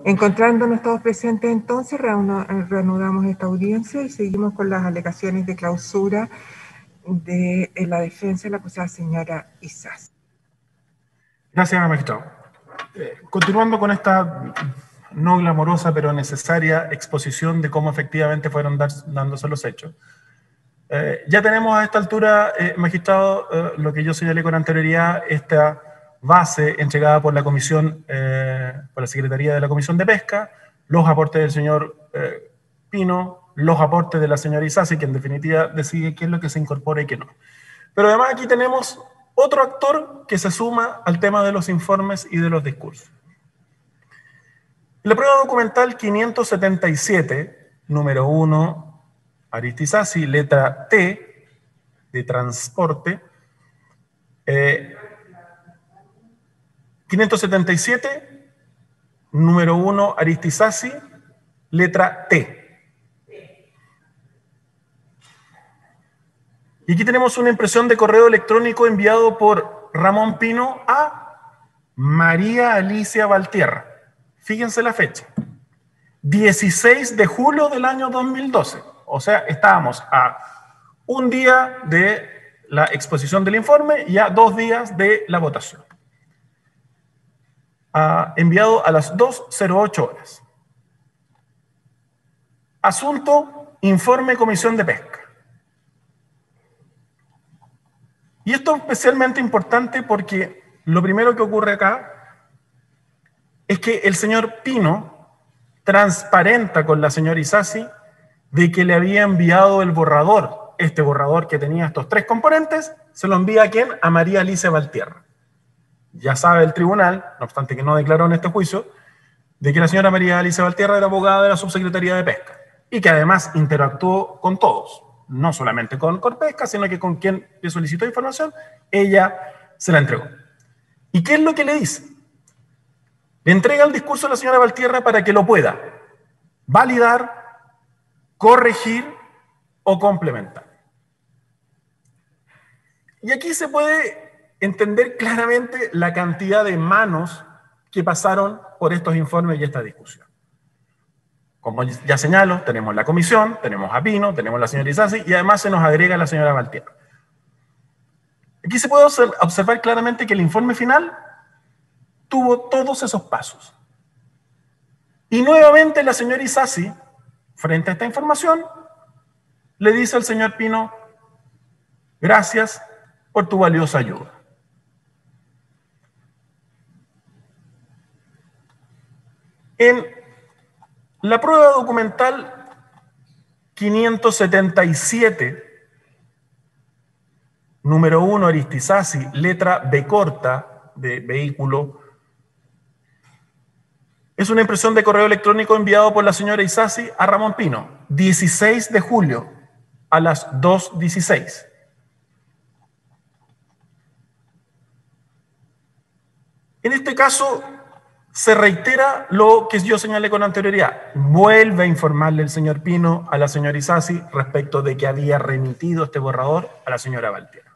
Encontrándonos todos presentes entonces, reanudamos esta audiencia y seguimos con las alegaciones de clausura de la defensa de la acusada señora Isasi. Gracias, magistrado. Continuando con esta no glamorosa pero necesaria exposición de cómo efectivamente fueron dándose los hechos. Ya tenemos a esta altura, magistrado, lo que yo señalé con anterioridad, esta base entregada por la comisión, por la Secretaría de la Comisión de Pesca, los aportes del señor Pino, los aportes de la señora Isasi, que en definitiva decide qué es lo que se incorpora y qué no. Pero además aquí tenemos otro actor que se suma al tema de los informes y de los discursos. La prueba documental 577, número 1, Arista Isasi, letra T, de transporte, 577, número 1, Arista Isasi, letra T. Y aquí tenemos una impresión de correo electrónico enviado por Ramón Pino a María Alicia Valtierra. Fíjense la fecha. 16 de julio del año 2012. O sea, estábamos a un día de la exposición del informe y a 2 días de la votación. Enviado a las 2:08 horas. Asunto, informe Comisión de Pesca. Y esto es especialmente importante porque lo primero que ocurre acá es que el señor Pino transparenta con la señora Isasi de que le había enviado el borrador, este borrador que tenía estos 3 componentes, se lo envía ¿a quién? A María Alicia Valtierra. Ya sabe el tribunal, no obstante que no declaró en este juicio, de que la señora María Alicia Valtierra era abogada de la Subsecretaría de Pesca y que además interactuó con todos. No solamente con Corpesca, sino que con quien le solicitó información, ella se la entregó. ¿Y qué es lo que le dice? Le entrega el discurso a la señora Valtierra para que lo pueda validar, corregir o complementar. Y aquí se puede entender claramente la cantidad de manos que pasaron por estos informes y esta discusión. Como ya señalo, tenemos la comisión, tenemos a Pino, tenemos a la señora Isasi y además se nos agrega la señora Valtierra. Aquí se puede observar claramente que el informe final tuvo todos esos pasos. Y nuevamente la señora Isasi, frente a esta información, le dice al señor Pino, gracias por tu valiosa ayuda. En la prueba documental 577, número 1, Arista Isasi, letra B corta de vehículo, es una impresión de correo electrónico enviado por la señora Isasi a Ramón Pino, 16 de julio a las 2:16. En este caso, se reitera lo que yo señalé con anterioridad. Vuelve a informarle el señor Pino a la señora Isasi respecto de que había remitido este borrador a la señora Valtierra.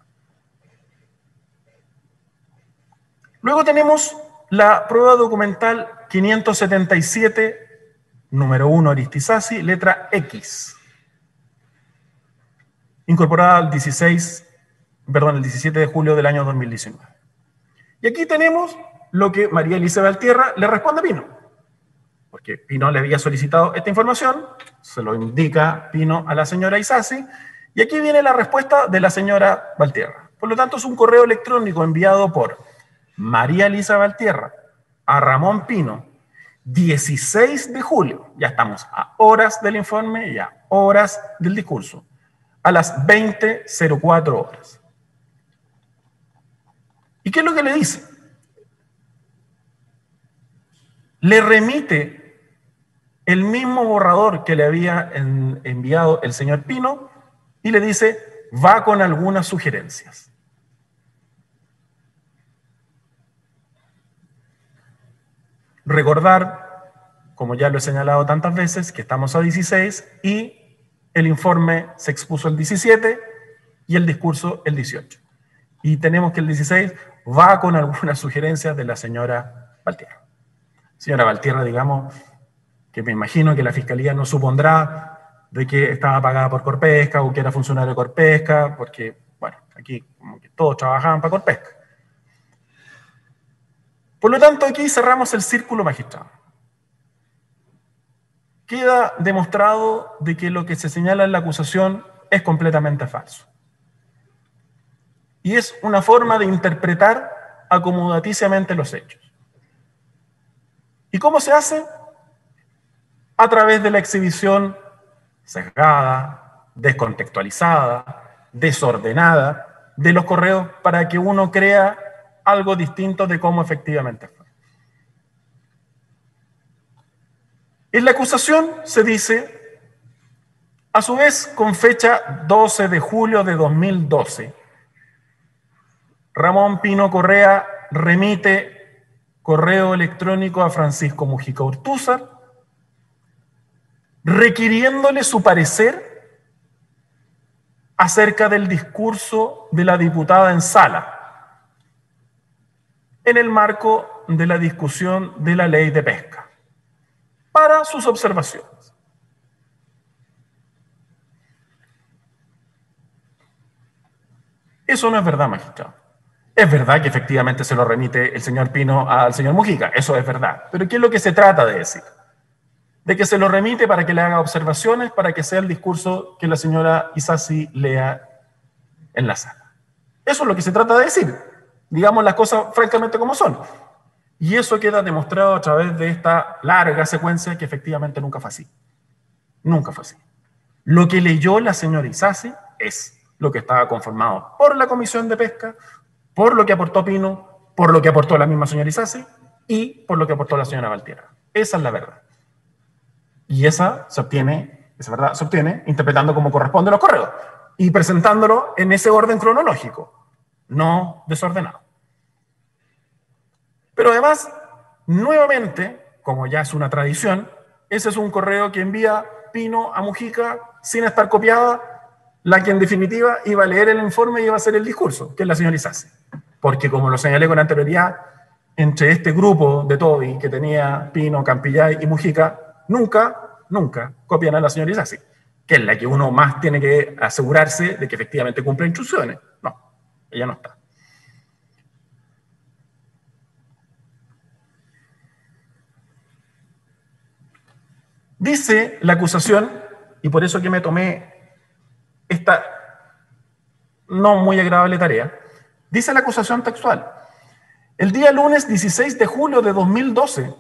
Luego tenemos la prueba documental 577, número 1, Arista Isasi, letra X, incorporada el 17 de julio del año 2019. Y aquí tenemos lo que María Alicia Valtierra le responde a Pino, porque Pino le había solicitado esta información, se lo indica Pino a la señora Isasi, y aquí viene la respuesta de la señora Valtierra. Por lo tanto, es un correo electrónico enviado por María Alicia Valtierra a Ramón Pino, 16 de julio, ya estamos a horas del informe y a horas del discurso, a las 20:04 horas. ¿Y qué es lo que le dice? Le remite el mismo borrador que le había enviado el señor Pino y le dice, va con algunas sugerencias. Recordar, como ya lo he señalado tantas veces, que estamos a 16 y el informe se expuso el 17 y el discurso el 18. Y tenemos que el 16 va con algunas sugerencias de la señora Valtierra. Señora Valtierra, digamos, que me imagino que la Fiscalía no supondrá de que estaba pagada por Corpesca o que era funcionario de Corpesca, porque, bueno, aquí como que todos trabajaban para Corpesca. Por lo tanto, aquí cerramos el círculo, magistrado. Queda demostrado de que lo que se señala en la acusación es completamente falso. Y es una forma de interpretar acomodaticiamente los hechos. ¿Y cómo se hace? A través de la exhibición sesgada, descontextualizada, desordenada de los correos para que uno crea algo distinto de cómo efectivamente fue. En la acusación se dice, a su vez, con fecha 12 de julio de 2012, Ramón Pino Correa remite correo electrónico a Francisco Mujica Ortúzar, requiriéndole su parecer acerca del discurso de la diputada en sala, en el marco de la discusión de la ley de pesca, para sus observaciones. Eso no es verdad, magistrado. Es verdad que efectivamente se lo remite el señor Pino al señor Mujica, eso es verdad. Pero ¿qué es lo que se trata de decir? De que se lo remite para que le haga observaciones, para que sea el discurso que la señora Isasi lea en la sala. Eso es lo que se trata de decir. Digamos las cosas francamente como son. Y eso queda demostrado a través de esta larga secuencia que efectivamente nunca fue así. Nunca fue así. Lo que leyó la señora Isasi es lo que estaba conformado por la Comisión de Pesca, por lo que aportó Pino, por lo que aportó la misma señora Isasi y por lo que aportó la señora Valtierra. Esa es la verdad. Y esa verdad se obtiene interpretando como corresponde los correos y presentándolo en ese orden cronológico, no desordenado. Pero además, nuevamente, como ya es una tradición, ese es un correo que envía Pino a Mujica sin estar copiada, la que en definitiva iba a leer el informe y iba a hacer el discurso, que es la señora Isasi. Porque como lo señalé con anterioridad, entre este grupo de Toby que tenía Pino, Campillay y Mujica, nunca copian a la señora Isasi, que es la que uno más tiene que asegurarse de que efectivamente cumple instrucciones. No, ella no está. Dice la acusación, y por eso que me tomé esta no muy agradable tarea, dice la acusación textual: el día lunes 16 de julio de 2012,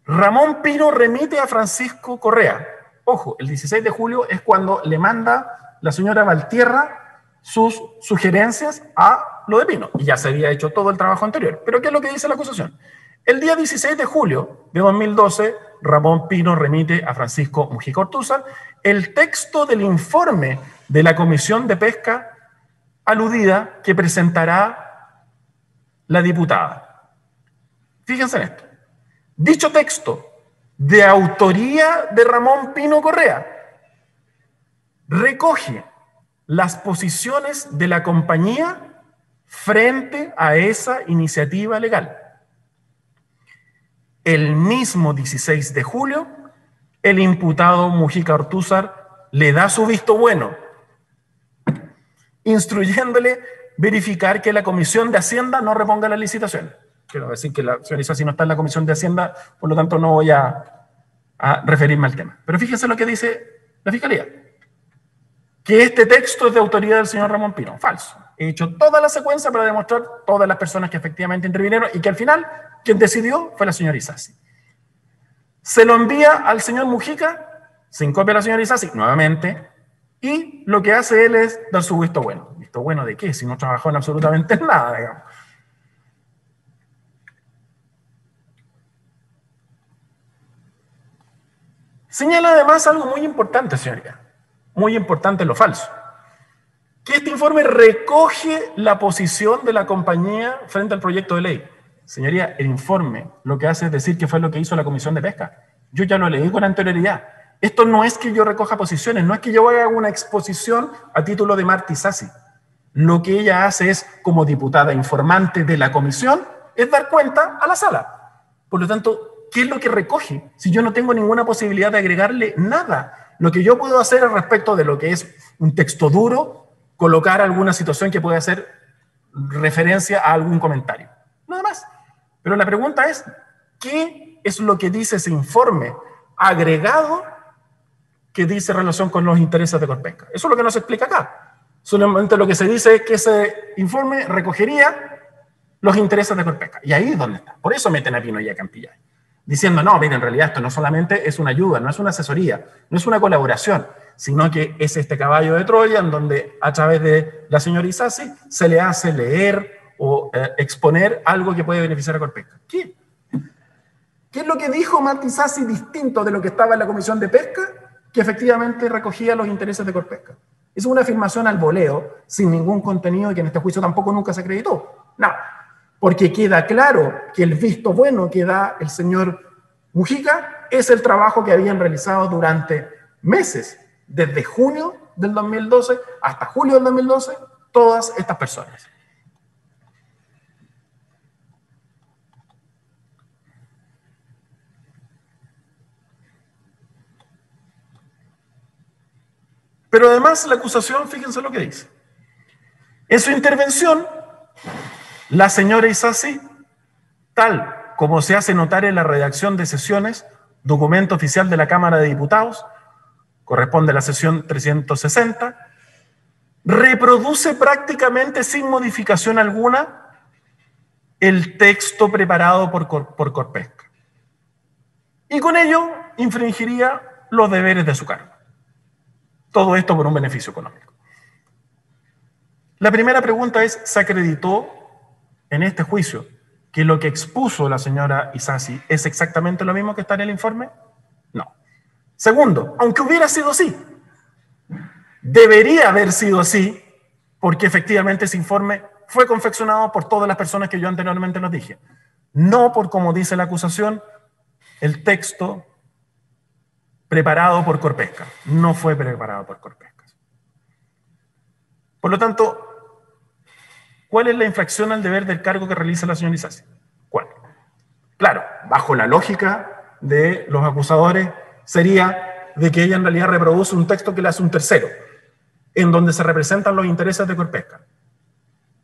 Ramón Pino remite a Francisco Correa. Ojo, el 16 de julio es cuando le manda la señora Valtierra sus sugerencias a lo de Pino. Y ya se había hecho todo el trabajo anterior. Pero ¿qué es lo que dice la acusación? El día 16 de julio de 2012, Ramón Pino remite a Francisco Mujica Ortúzar el texto del informe de la Comisión de Pesca aludida que presentará la diputada. Fíjense en esto. Dicho texto, de autoría de Ramón Pino Correa, recoge las posiciones de la compañía frente a esa iniciativa legal. El mismo 16 de julio, el imputado Mujica Ortúzar le da su visto bueno, instruyéndole verificar que la Comisión de Hacienda no reponga la licitación. Quiero decir que la señora Isasi no está en la Comisión de Hacienda, por lo tanto no voy a referirme al tema. Pero fíjense lo que dice la Fiscalía, que este texto es de autoría del señor Ramón Pino. Falso. He hecho toda la secuencia para demostrar todas las personas que efectivamente intervinieron y que al final quien decidió fue la señora Isasi. Se lo envía al señor Mujica, sin copia a la señora Isasi, nuevamente, y lo que hace él es dar su visto bueno. ¿Visto bueno de qué? Si no trabajó en absolutamente nada, digamos. Señala además algo muy importante, señoría, muy importante lo falso, que este informe recoge la posición de la compañía frente al proyecto de ley. Señoría, el informe lo que hace es decir que fue lo que hizo la Comisión de Pesca. Yo ya lo leí con anterioridad. Esto no es que yo recoja posiciones, no es que yo haga una exposición a título de Marta Isasi. Lo que ella hace es, como diputada informante de la comisión, es dar cuenta a la sala. Por lo tanto, ¿qué es lo que recoge? Si yo no tengo ninguna posibilidad de agregarle nada. Lo que yo puedo hacer al respecto de lo que es un texto duro, colocar alguna situación que pueda hacer referencia a algún comentario. Nada más. Pero la pregunta es, ¿qué es lo que dice ese informe agregado que dice relación con los intereses de Corpesca? Eso es lo que no se explica acá. Solamente lo que se dice es que ese informe recogería los intereses de Corpesca. Y ahí es donde está. Por eso meten a Pino y a Campillay. Diciendo, no, miren, en realidad esto no solamente es una ayuda, no es una asesoría, no es una colaboración, sino que es este caballo de Troya en donde a través de la señora Isasi se le hace leer o exponer algo que puede beneficiar a Corpesca. ¿Qué? ¿Qué es lo que dijo Marta Isasi distinto de lo que estaba en la Comisión de Pesca? Que efectivamente recogía los intereses de Corpesca. Es una afirmación al voleo, sin ningún contenido y que en este juicio tampoco nunca se acreditó. No, porque queda claro que el visto bueno que da el señor Mujica es el trabajo que habían realizado durante meses, desde junio del 2012 hasta julio del 2012, todas estas personas. Pero además la acusación, fíjense lo que dice. En su intervención, la señora Isasi, tal como se hace notar en la redacción de sesiones, documento oficial de la Cámara de Diputados, corresponde a la sesión 360, reproduce prácticamente sin modificación alguna el texto preparado por Corpesca. Y con ello infringiría los deberes de su cargo. Todo esto por un beneficio económico. La primera pregunta es, ¿se acreditó en este juicio que lo que expuso la señora Isasi es exactamente lo mismo que está en el informe? No. Segundo, aunque hubiera sido así, debería haber sido así porque efectivamente ese informe fue confeccionado por todas las personas que yo anteriormente los dije. No por, como dice la acusación, el texto preparado por Corpesca. No fue preparado por Corpesca. Por lo tanto, ¿cuál es la infracción al deber del cargo que realiza la señora Isasi? ¿Cuál? Claro, bajo la lógica de los acusadores, sería de que ella en realidad reproduce un texto que le hace un tercero, en donde se representan los intereses de Corpesca.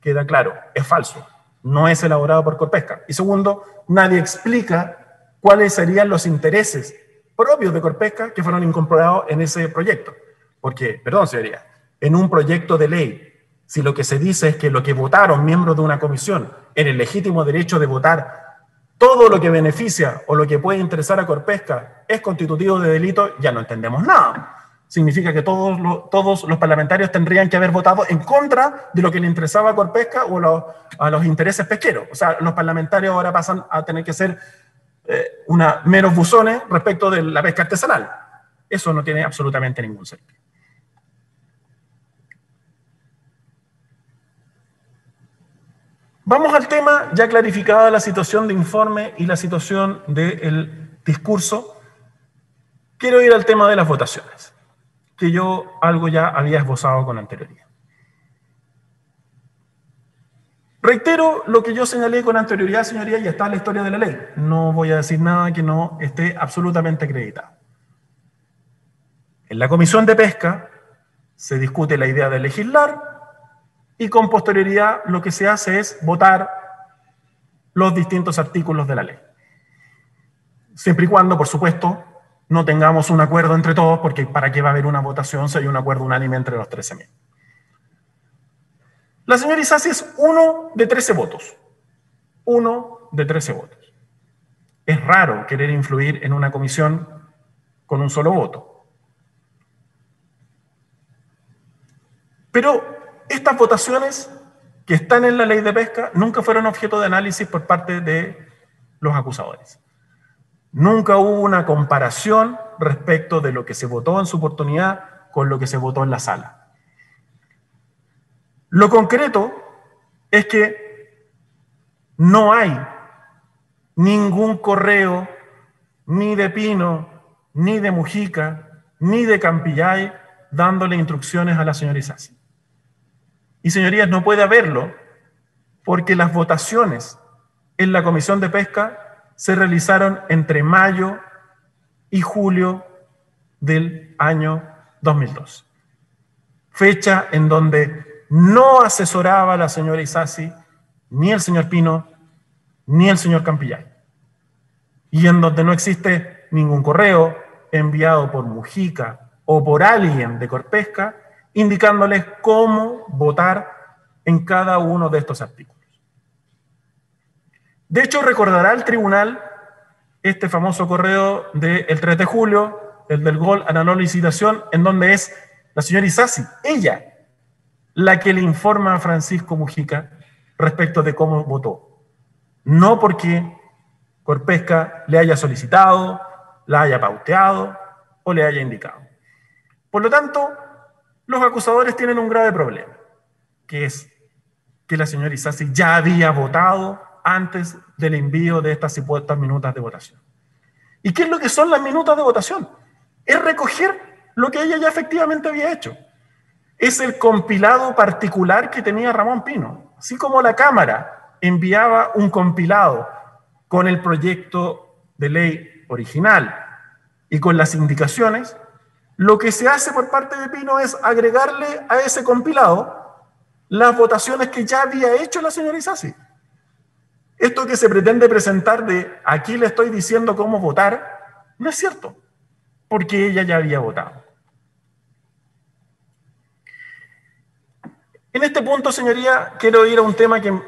Queda claro, es falso, no es elaborado por Corpesca. Y segundo, nadie explica cuáles serían los intereses propios de Corpesca que fueron incorporados en ese proyecto. Porque, perdón, señoría, en un proyecto de ley, si lo que se dice es que lo que votaron miembros de una comisión en el legítimo derecho de votar todo lo que beneficia o lo que puede interesar a Corpesca es constitutivo de delito, ya no entendemos nada. Significa que todos los parlamentarios tendrían que haber votado en contra de lo que le interesaba a Corpesca o a los intereses pesqueros. O sea, los parlamentarios ahora pasan a tener que ser meros buzones respecto de la pesca artesanal. Eso no tiene absolutamente ningún sentido. Vamos al tema, ya clarificada la situación de informe y la situación del discurso. Quiero ir al tema de las votaciones, que yo algo ya había esbozado con anterioridad. Reitero lo que yo señalé con anterioridad, señoría, y está en la historia de la ley. No voy a decir nada que no esté absolutamente acreditado. En la Comisión de Pesca se discute la idea de legislar y con posterioridad lo que se hace es votar los distintos artículos de la ley. Siempre y cuando, por supuesto, no tengamos un acuerdo entre todos, porque ¿para qué va a haber una votación si hay un acuerdo unánime entre los 13 miembros? La señora Isasi es uno de 13 votos. Uno de 13 votos. Es raro querer influir en una comisión con un solo voto. Pero estas votaciones que están en la ley de pesca nunca fueron objeto de análisis por parte de los acusadores. Nunca hubo una comparación respecto de lo que se votó en su oportunidad con lo que se votó en la sala. Lo concreto es que no hay ningún correo ni de Pino, ni de Mujica, ni de Campillay dándole instrucciones a la señora Isasi. Y señorías, no puede haberlo porque las votaciones en la Comisión de Pesca se realizaron entre mayo y julio del año 2002. Fecha en donde no asesoraba la señora Isasi, ni el señor Pino, ni el señor Campillay. Y en donde no existe ningún correo enviado por Mujica o por alguien de Corpesca indicándoles cómo votar en cada uno de estos artículos. De hecho, recordará el tribunal este famoso correo del 3 de julio, el del gol a la no licitación, en donde es la señora Isasi, ella, la que le informa a Francisco Mujica respecto de cómo votó. No porque Corpesca le haya solicitado, la haya pauteado o le haya indicado. Por lo tanto, los acusadores tienen un grave problema, que es que la señora Isasi ya había votado antes del envío de estas supuestas minutas de votación. ¿Y qué es lo que son las minutas de votación? Es recoger lo que ella ya efectivamente había hecho. Es el compilado particular que tenía Ramón Pino. Así como la Cámara enviaba un compilado con el proyecto de ley original y con las indicaciones, lo que se hace por parte de Pino es agregarle a ese compilado las votaciones que ya había hecho la señora Isasi. Esto que se pretende presentar de aquí le estoy diciendo cómo votar, no es cierto, porque ella ya había votado. En este punto, señoría, quiero ir a un tema que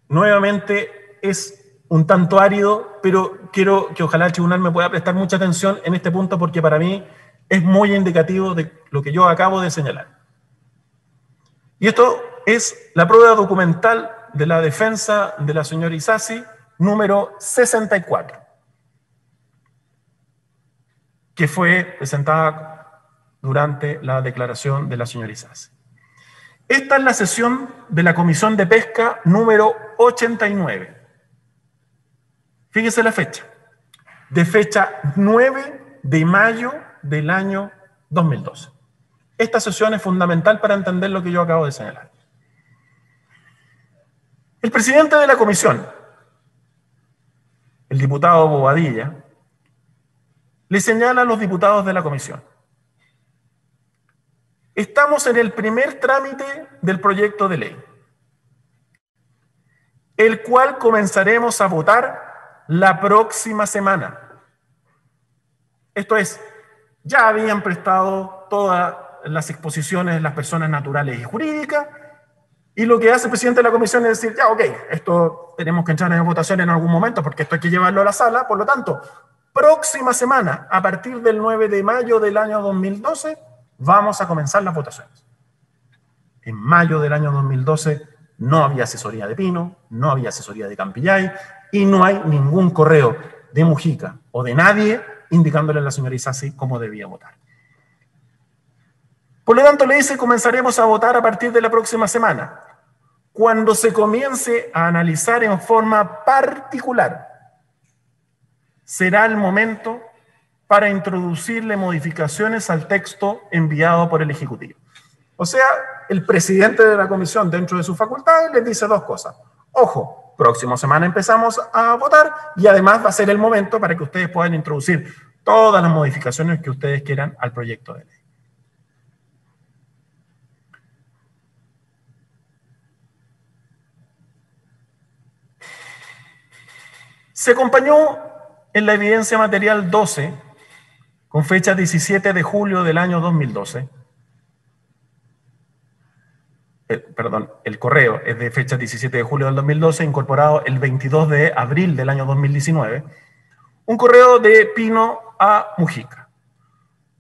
nuevamente es un tanto árido, pero quiero que ojalá el tribunal me pueda prestar mucha atención en este punto porque para mí es muy indicativo de lo que yo acabo de señalar. Y esto es la prueba documental de la defensa de la señora Isasi, número 64, que fue presentada durante la declaración de la señora Isasi. Esta es la sesión de la Comisión de Pesca número 89. Fíjese la fecha, de fecha 9 de mayo del año 2012. Esta sesión es fundamental para entender lo que yo acabo de señalar. El presidente de la comisión, el diputado Bobadilla, le señala a los diputados de la comisión: estamos en el primer trámite del proyecto de ley, el cual comenzaremos a votar la próxima semana. Esto es, ya habían prestado todas las exposiciones las personas naturales y jurídicas, y lo que hace el presidente de la comisión es decir, ya, ok, esto tenemos que entrar en votación en algún momento porque esto hay que llevarlo a la sala, por lo tanto, próxima semana, a partir del 9 de mayo del año 2012, vamos a comenzar las votaciones. En mayo del año 2012 no había asesoría de Pino, no había asesoría de Campillay, y no hay ningún correo de Mujica o de nadie indicándole a la señora Isasi cómo debía votar. Por lo tanto, le dice, comenzaremos a votar a partir de la próxima semana, cuando se comience a analizar en forma particular. Será el momento para introducirle modificaciones al texto enviado por el Ejecutivo. O sea, el presidente de la comisión, dentro de sus facultades, les dice dos cosas. Ojo, próxima semana empezamos a votar y además va a ser el momento para que ustedes puedan introducir todas las modificaciones que ustedes quieran al proyecto de ley. Se acompañó en la evidencia material 12, con fecha 17 de julio del año 2012. El correo es de fecha 17 de julio del 2012, incorporado el 22 de abril del año 2019, un correo de Pino a Mujica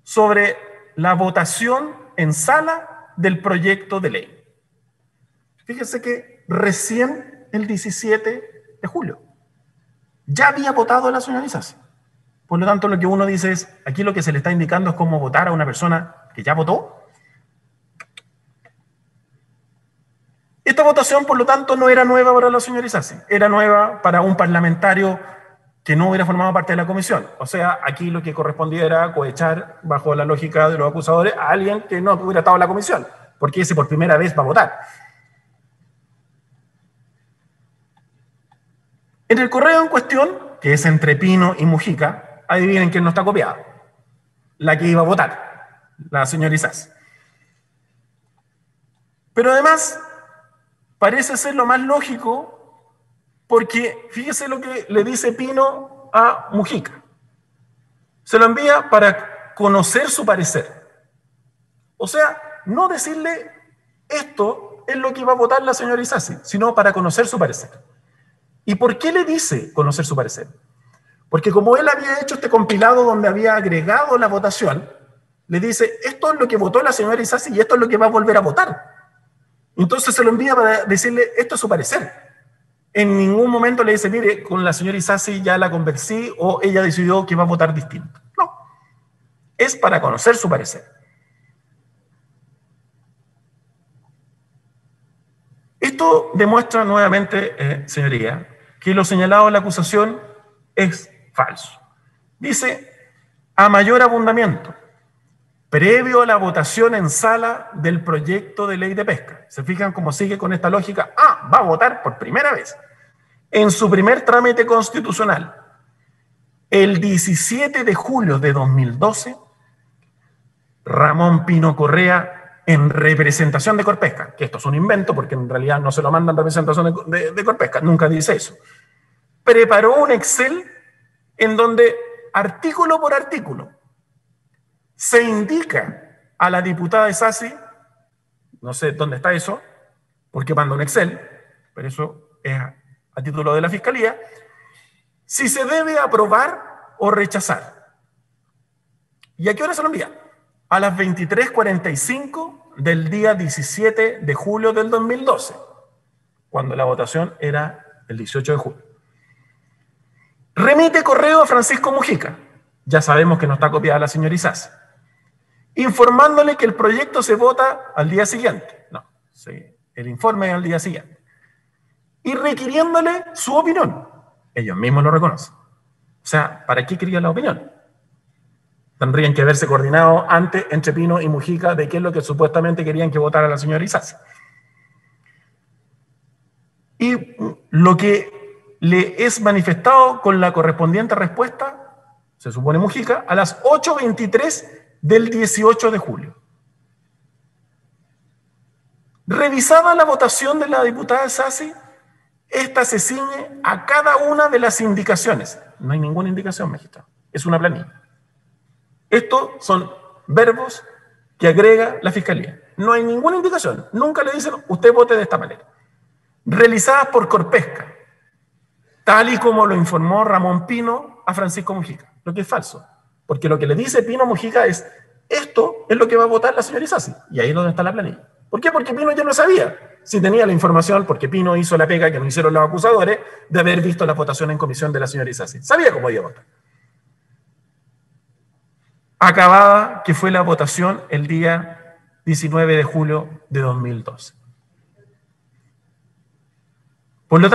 sobre la votación en sala del proyecto de ley. Fíjense que recién el 17 de julio ya había votado la señora Isasi. Por lo tanto, lo que uno dice es, aquí lo que se le está indicando es cómo votar a una persona que ya votó. Esta votación, por lo tanto, no era nueva para la señora Isasi, era nueva para un parlamentario que no hubiera formado parte de la comisión. O sea, aquí lo que correspondía era cohechar, bajo la lógica de los acusadores, a alguien que no hubiera estado en la comisión, porque ese por primera vez va a votar. En el correo en cuestión, que es entre Pino y Mujica, adivinen quién no está copiada. La que iba a votar, la señora Isasi. Pero además, parece ser lo más lógico, porque fíjese lo que le dice Pino a Mujica. Se lo envía para conocer su parecer. O sea, no decirle esto es lo que iba a votar la señora Isasi, sino para conocer su parecer. ¿Y por qué le dice conocer su parecer? Porque como él había hecho este compilado donde había agregado la votación, le dice, esto es lo que votó la señora Isasi y esto es lo que va a volver a votar. Entonces se lo envía para decirle, esto es su parecer. En ningún momento le dice, mire, con la señora Isasi ya la convencí o ella decidió que va a votar distinto. No, es para conocer su parecer. Esto demuestra nuevamente, señoría, que lo señalado en la acusación es falso. Dice, a mayor abundamiento, previo a la votación en sala del proyecto de ley de pesca. ¿Se fijan cómo sigue con esta lógica? Ah, va a votar por primera vez. En su primer trámite constitucional, el 17 de julio de 2012, Ramón Pino Correa, en representación de Corpesca, que esto es un invento porque en realidad no se lo mandan representación de Corpesca, nunca dice eso, preparó un Excel en donde artículo por artículo se indica a la diputada Isasi, no sé dónde está eso, porque manda un Excel, pero eso es a título de la Fiscalía, si se debe aprobar o rechazar. ¿Y a qué hora se lo envía? A las 23:45 del día 17 de julio del 2012, cuando la votación era el 18 de julio. Remite correo a Francisco Mujica, ya sabemos que no está copiada la señora Isasi, informándole que el proyecto se vota al día siguiente. No, sí, el informe es al día siguiente. Y requiriéndole su opinión. Ellos mismos lo reconocen. O sea, ¿para qué quería la opinión? Tendrían que haberse coordinado antes entre Pino y Mujica de qué es lo que supuestamente querían que votara la señora Isasi. Y lo que le es manifestado con la correspondiente respuesta, se supone Mujica, a las 8:23 del 18 de julio. Revisada la votación de la diputada Isasi, esta se ciñe a cada una de las indicaciones. No hay ninguna indicación, magistrado. Es una planilla. Estos son verbos que agrega la Fiscalía. No hay ninguna indicación. Nunca le dicen, usted vote de esta manera. Realizadas por Corpesca, tal y como lo informó Ramón Pino a Francisco Mujica. Lo que es falso. Porque lo que le dice Pino a Mujica es, esto es lo que va a votar la señora Isasi. Y ahí es donde está la planilla. ¿Por qué? Porque Pino ya no sabía. Si tenía la información, porque Pino hizo la pega que no hicieron los acusadores, de haber visto la votación en comisión de la señora Isasi. Sabía cómo iba a votar. Acabada que fue la votación el día 19 de julio de 2012. Por lo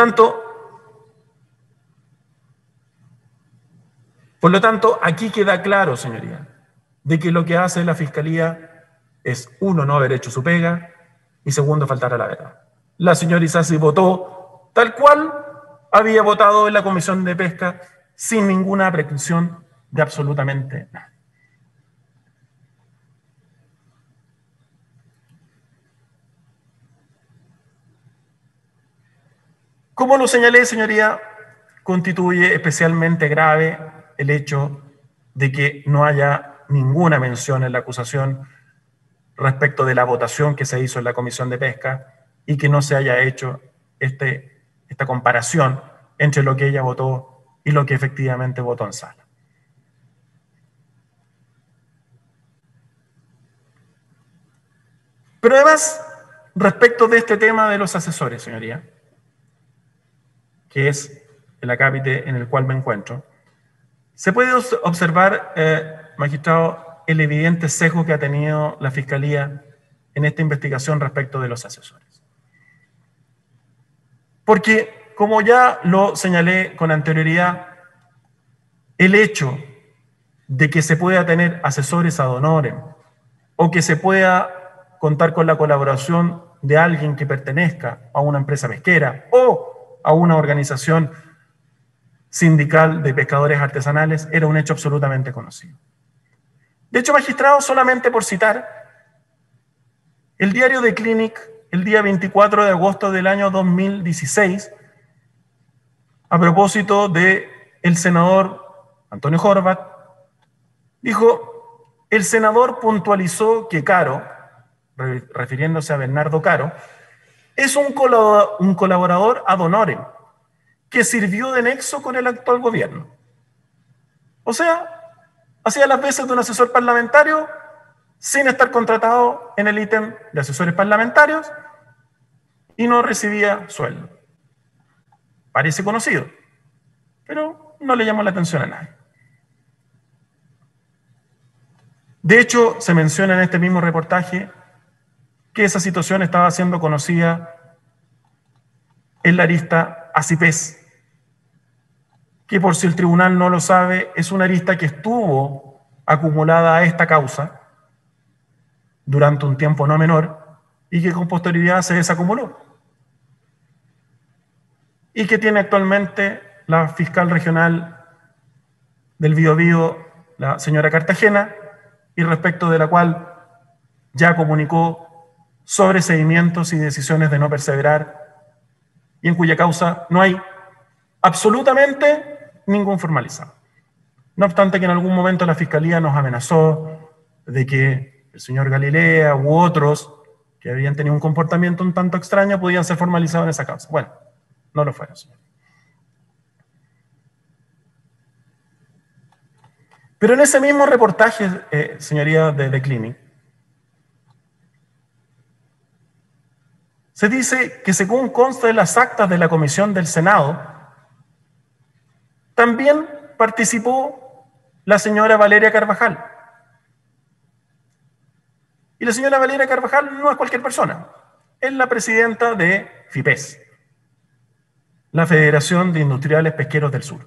tanto, aquí queda claro, señoría, de que lo que hace la Fiscalía es, uno, no haber hecho su pega, y segundo, faltar a la verdad. La señora Isasi votó tal cual había votado en la Comisión de Pesca, sin ninguna pretensión de absolutamente nada. Como lo señalé, señoría, constituye especialmente grave el hecho de que no haya ninguna mención en la acusación respecto de la votación que se hizo en la Comisión de Pesca y que no se haya hecho esta comparación entre lo que ella votó y lo que efectivamente votó en sala. Pero además, respecto de este tema de los asesores, señoría, que es el acápite en el cual me encuentro, se puede observar, magistrado, el evidente sesgo que ha tenido la Fiscalía en esta investigación respecto de los asesores. Porque, como ya lo señalé con anterioridad, el hecho de que se pueda tener asesores ad honorem o que se pueda contar con la colaboración de alguien que pertenezca a una empresa pesquera o a una organización sindical de pescadores artesanales era un hecho absolutamente conocido. De hecho, magistrado, solamente por citar, el diario de Clinic, el día 24 de agosto del año 2016, a propósito del senador Antonio Horvath, dijo: el senador puntualizó que Caro, refiriéndose a Bernardo Caro, es un colaborador ad honorem, que sirvió de nexo con el actual gobierno. O sea, hacía las veces de un asesor parlamentario sin estar contratado en el ítem de asesores parlamentarios y no recibía sueldo. Parece conocido, pero no le llamó la atención a nadie. De hecho, se menciona en este mismo reportaje que esa situación estaba siendo conocida en la arista Acipes, que, por si el tribunal no lo sabe, es una arista que estuvo acumulada a esta causa durante un tiempo no menor y que con posterioridad se desacumuló. Y que tiene actualmente la fiscal regional del Biobío, la señora Cartagena, y respecto de la cual ya comunicó sobreseimientos y decisiones de no perseverar, y en cuya causa no hay absolutamente ningún formalizado. No obstante que en algún momento la Fiscalía nos amenazó de que el señor Galilea u otros que habían tenido un comportamiento un tanto extraño podían ser formalizados en esa causa. Bueno, no lo fueron, señor. Pero en ese mismo reportaje, señoría de The Clinic, se dice que, según consta de las actas de la Comisión del Senado, también participó la señora Valeria Carvajal. Y la señora Valeria Carvajal no es cualquier persona, es la presidenta de FIPES, la Federación de Industriales Pesqueros del Sur.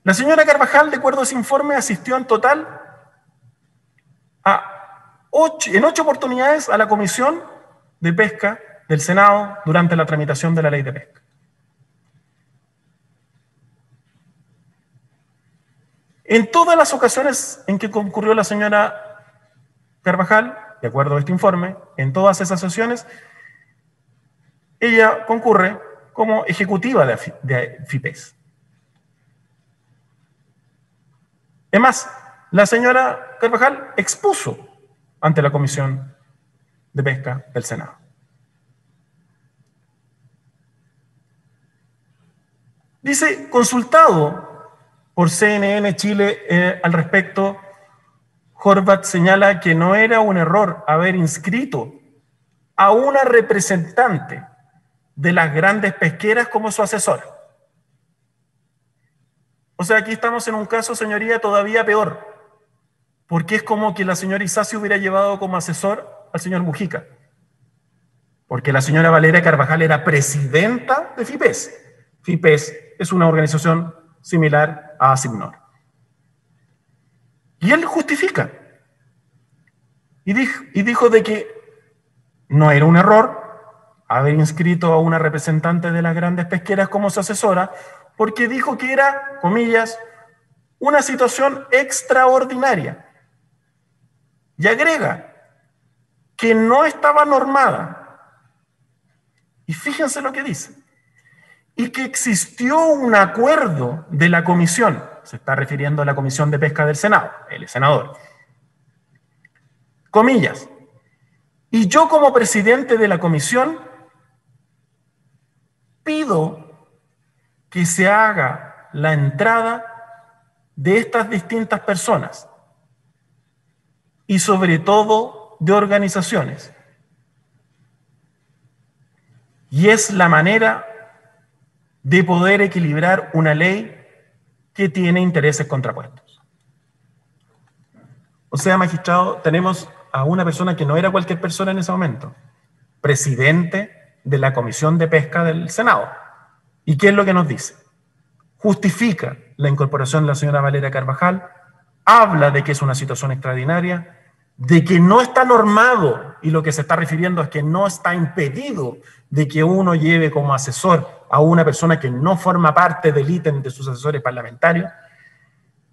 La señora Carvajal, de acuerdo a ese informe, asistió en total en 8 oportunidades a la Comisión de Pesca del Senado durante la tramitación de la Ley de Pesca. En todas las ocasiones en que concurrió la señora Carvajal, de acuerdo a este informe, en todas esas sesiones, ella concurre como ejecutiva de FIPES. Es más, la señora Carvajal expuso ante la Comisión de Pesca del Senado. Dice, consultado por CNN Chile al respecto, Horvath señala que no era un error haber inscrito a una representante de las grandes pesqueras como su asesora. O sea, aquí estamos en un caso, señoría, todavía peor, porque es como que la señora Isasi hubiera llevado como asesor al señor Mujica, porque la señora Valeria Carvajal era presidenta de FIPES. FIPES es una organización similar a ASIGNOR. Y él justifica, y dijo de que no era un error haber inscrito a una representante de las grandes pesqueras como su asesora, porque dijo que era, comillas, una situación extraordinaria. Y agrega que no estaba normada. Y fíjense lo que dice. Y que existió un acuerdo de la comisión, se está refiriendo a la Comisión de Pesca del Senado, él es senador. Comillas. Y yo, como presidente de la comisión, pido que se haga la entrada de estas distintas personas y sobre todo de organizaciones. Y es la manera de poder equilibrar una ley que tiene intereses contrapuestos. O sea, magistrado, tenemos a una persona que no era cualquier persona en ese momento, presidente de la Comisión de Pesca del Senado. ¿Y qué es lo que nos dice? Justifica la incorporación de la señora Valeria Carvajal, habla de que es una situación extraordinaria, de que no está normado, y lo que se está refiriendo es que no está impedido de que uno lleve como asesor a una persona que no forma parte del ítem de sus asesores parlamentarios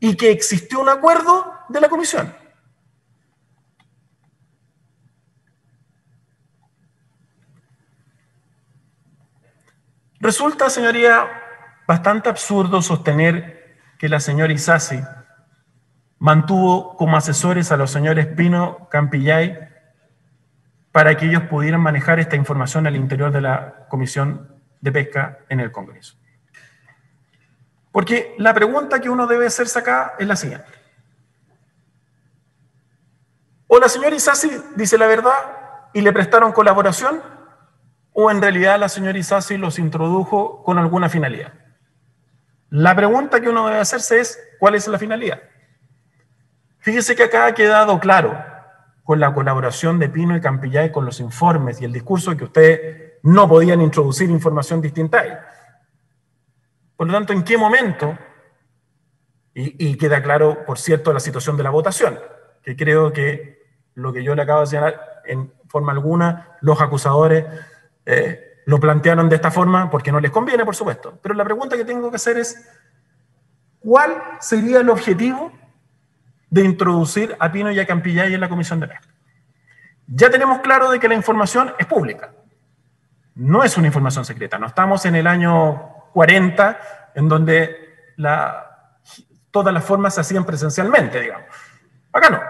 y que existió un acuerdo de la comisión. Resulta, señoría, bastante absurdo sostener que la señora Isasi mantuvo como asesores a los señores Pino, Campillay, para que ellos pudieran manejar esta información al interior de la Comisión de Pesca en el Congreso. Porque la pregunta que uno debe hacerse acá es la siguiente. O la señora Isasi dice la verdad y le prestaron colaboración, o en realidad la señora Isasi los introdujo con alguna finalidad. La pregunta que uno debe hacerse es, ¿cuál es la finalidad? Fíjese que acá ha quedado claro, con la colaboración de Pino y Campillay, con los informes y el discurso, que ustedes no podían introducir información distinta a él. Por lo tanto, ¿en qué momento? Y queda claro, por cierto, la situación de la votación, que creo que lo que yo le acabo de señalar, en forma alguna, los acusadores lo plantearon de esta forma porque no les conviene, por supuesto. Pero la pregunta que tengo que hacer es, ¿cuál sería el objetivo de introducir a Pino y a Campillay en la Comisión de Pesca? Ya tenemos claro de que la información es pública. No es una información secreta. No estamos en el año 40, en donde todas las formas se hacían presencialmente, digamos. Acá no.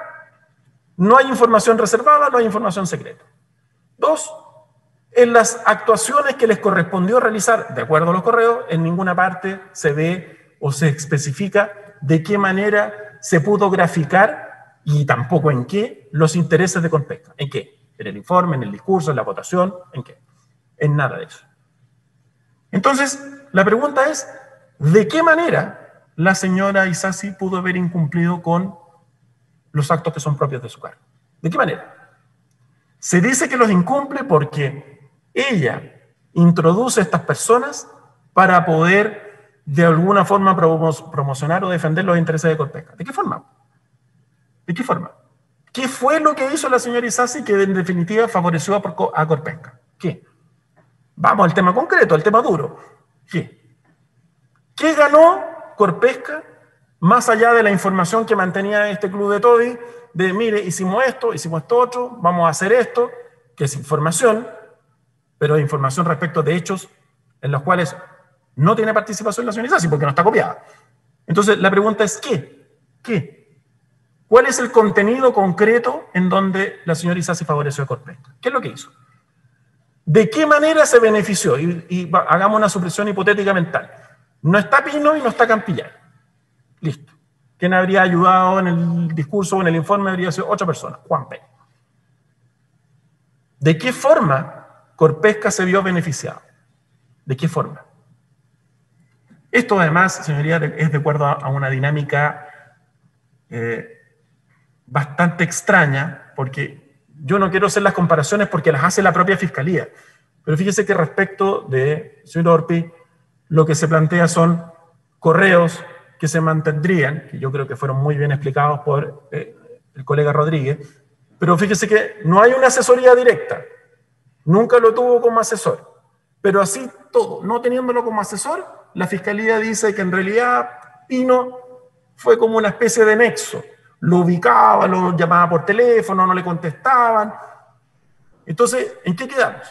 No hay información reservada, no hay información secreta. 2, en las actuaciones que les correspondió realizar, de acuerdo a los correos, en ninguna parte se ve o se especifica de qué manera se pudo graficar, y tampoco en qué, los intereses de Corpesca. ¿En qué? En el informe, en el discurso, en la votación, ¿en qué? En nada de eso. Entonces, la pregunta es, ¿de qué manera la señora Isasi pudo haber incumplido con los actos que son propios de su cargo? ¿De qué manera? Se dice que los incumple porque ella introduce a estas personas para poder de alguna forma promocionar o defender los intereses de Corpesca. ¿De qué forma? ¿De qué forma? ¿Qué fue lo que hizo la señora Isasi que en definitiva favoreció a Corpesca? ¿Qué? Vamos al tema concreto, al tema duro. ¿Qué? ¿Qué ganó Corpesca más allá de la información que mantenía este club de Todi? De, mire, hicimos esto otro, vamos a hacer esto, que es información, pero información respecto de hechos en los cuales no tiene participación la señora Isasi porque no está copiada. Entonces, la pregunta es, ¿qué? ¿Qué? ¿Cuál es el contenido concreto en donde la señora Isasi favoreció a Corpesca? ¿Qué es lo que hizo? ¿De qué manera se benefició? Y hagamos una supresión hipotética mental. No está Pino y no está Campillay. Listo. ¿Quién habría ayudado en el discurso o en el informe? Habría sido otra persona, Juan Peña. ¿De qué forma Corpesca se vio beneficiado? ¿De qué forma? Esto además, señoría, es de acuerdo a una dinámica bastante extraña, porque yo no quiero hacer las comparaciones porque las hace la propia Fiscalía. Pero fíjese que respecto de señor Orpi, lo que se plantea son correos que se mantendrían, que yo creo que fueron muy bien explicados por el colega Rodríguez, pero fíjese que no hay una asesoría directa, nunca lo tuvo como asesor, pero así todo, no teniéndolo como asesor, la Fiscalía dice que en realidad Pino fue como una especie de nexo, lo ubicaba, lo llamaba por teléfono, no le contestaban. Entonces, ¿en qué quedamos?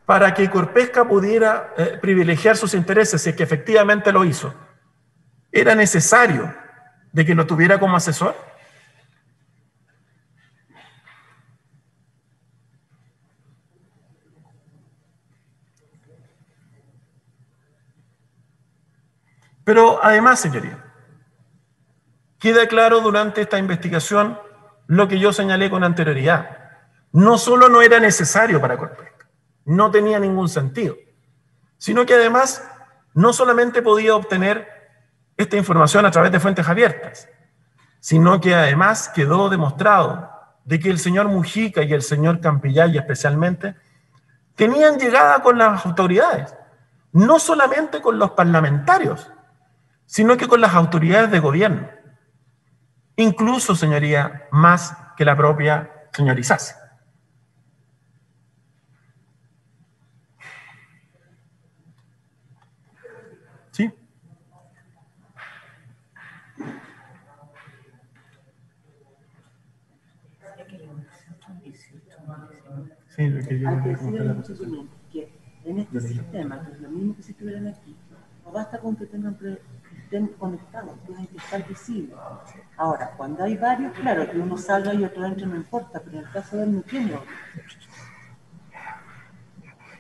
Para que Corpesca pudiera privilegiar sus intereses, si es que efectivamente lo hizo, ¿era necesario de que lo tuviera como asesor? Pero además, señoría, queda claro durante esta investigación lo que yo señalé con anterioridad. No solo no era necesario para Corpesca, no tenía ningún sentido, sino que además no solamente podía obtener esta información a través de fuentes abiertas, sino que además quedó demostrado de que el señor Mujica y el señor Campillay especialmente tenían llegada con las autoridades, no solamente con los parlamentarios, sino que con las autoridades de gobierno. Incluso, señoría, más que la propia señora Isasi. Sí, hay que decirle a los constituyentes que en este sistema, que es lo mismo que si estuvieran aquí, no basta con que estén conectados, tienen que estar visibles. Ahora, cuando hay varios, claro, que uno salga y otro entre no importa, pero en el caso de él no tiene otro.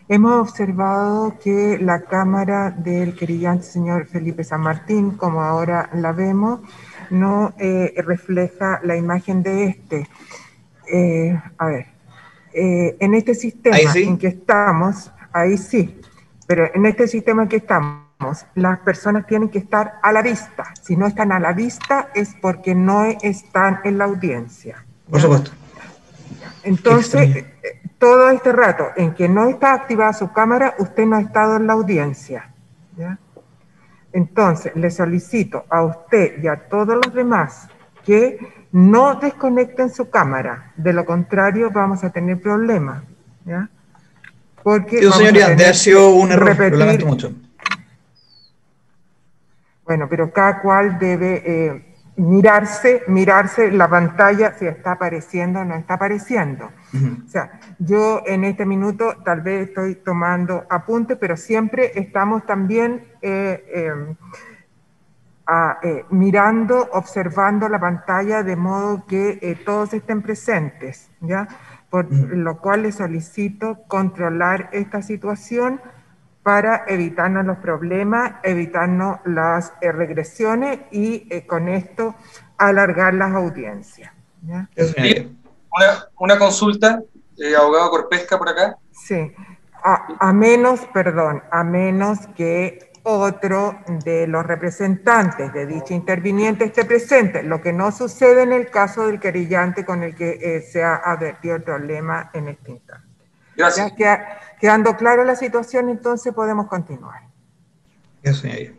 Hemos observado que la cámara del querellante señor Felipe San Martín, como ahora la vemos, no refleja la imagen de este. En este sistema en que estamos, ahí sí, pero en este sistema en que estamos, las personas tienen que estar a la vista. Si no están a la vista es porque no están en la audiencia. ¿Ya? Por supuesto. Entonces, todo este rato en que no está activada su cámara, usted no ha estado en la audiencia. ¿Ya? Entonces, le solicito a usted y a todos los demás que no desconecten su cámara. De lo contrario, vamos a tener problemas. ¿Ya? Porque sí, señoría, debe haber sido un error, lo lamento mucho. Bueno, pero cada cual debe mirarse la pantalla, si está apareciendo o no está apareciendo. O sea, yo en este minuto tal vez estoy tomando apuntes, pero siempre estamos también mirando, observando la pantalla de modo que todos estén presentes, ¿ya? Por lo cual les solicito controlar esta situación para evitarnos los problemas, evitarnos las regresiones y con esto alargar las audiencias. ¿Ya? Una consulta, abogado Corpesca por acá. Sí, a menos que otro de los representantes de dicha interviniente esté presente, lo que no sucede en el caso del querellante con el que se ha advertido el problema en este instante. Gracias. Ya quedando clara la situación, entonces podemos continuar. Gracias, señoría.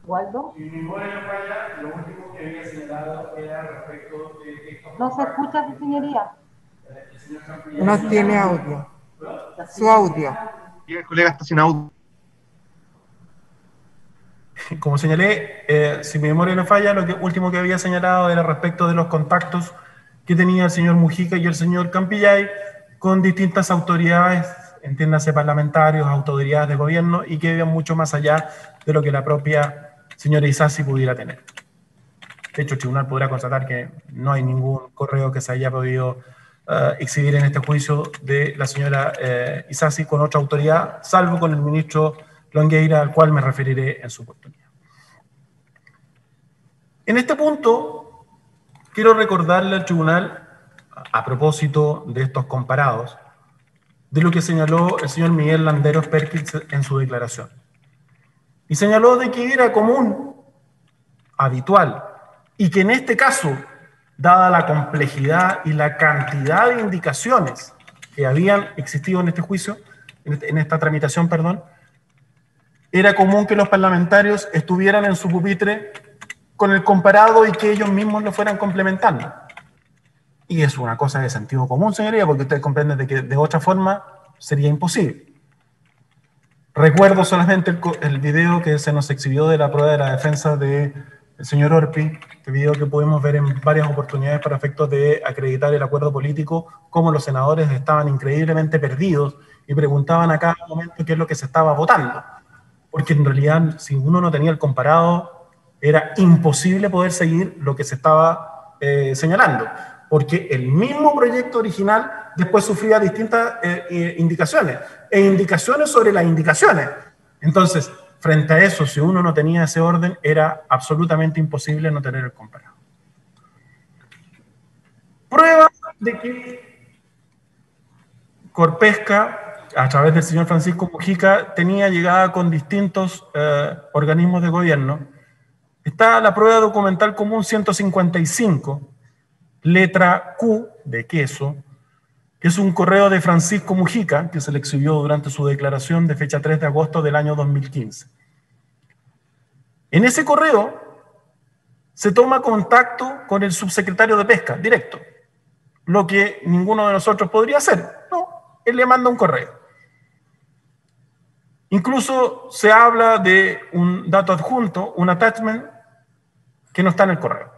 ¿Waldo? Si mi memoria no falla, lo último que había señalado era respecto de estos... No se escucha, señoría. No tiene audio. Su audio. Y el colega está sin audio. Como señalé, si mi memoria no falla, lo último que había señalado era respecto de los contactos que tenía el señor Mujica y el señor Campillay con distintas autoridades, entiéndase parlamentarios, autoridades de gobierno, y que iban mucho más allá de lo que la propia señora Isasi pudiera tener. De hecho, el tribunal podrá constatar que no hay ningún correo que se haya podido exhibir en este juicio de la señora Isasi con otra autoridad, salvo con el ministro Longueira, al cual me referiré en su oportunidad. En este punto, quiero recordarle al tribunal, a propósito de estos comparados, de lo que señaló el señor Miguel Landeros Perkins en su declaración. Y señaló de que era común, habitual, y que en este caso, dada la complejidad y la cantidad de indicaciones que habían existido en este juicio, en esta tramitación, perdón, era común que los parlamentarios estuvieran en su pupitre con el comparado y que ellos mismos lo fueran complementando. Y es una cosa de sentido común, señoría, porque ustedes comprenden de que de otra forma sería imposible. Recuerdo solamente el video que se nos exhibió de la prueba de la defensa del señor Orpi, este video que pudimos ver en varias oportunidades para efectos de acreditar el acuerdo político, cómo los senadores estaban increíblemente perdidos y preguntaban a cada momento qué es lo que se estaba votando. Porque en realidad, si uno no tenía el comparado, era imposible poder seguir lo que se estaba señalando, porque el mismo proyecto original después sufría distintas indicaciones, e indicaciones sobre las indicaciones. Entonces, frente a eso, si uno no tenía ese orden, era absolutamente imposible no tener el comparado. Prueba de que Corpesca, a través del señor Francisco Mujica, tenía llegada con distintos organismos de gobierno. Está la prueba documental común 155, letra Q de queso, que es un correo de Francisco Mujica, que se le exhibió durante su declaración de fecha 3 de agosto del año 2015. En ese correo se toma contacto con el subsecretario de Pesca, directo, lo que ninguno de nosotros podría hacer. No, él le manda un correo. Incluso se habla de un dato adjunto, un attachment, que no está en el correo.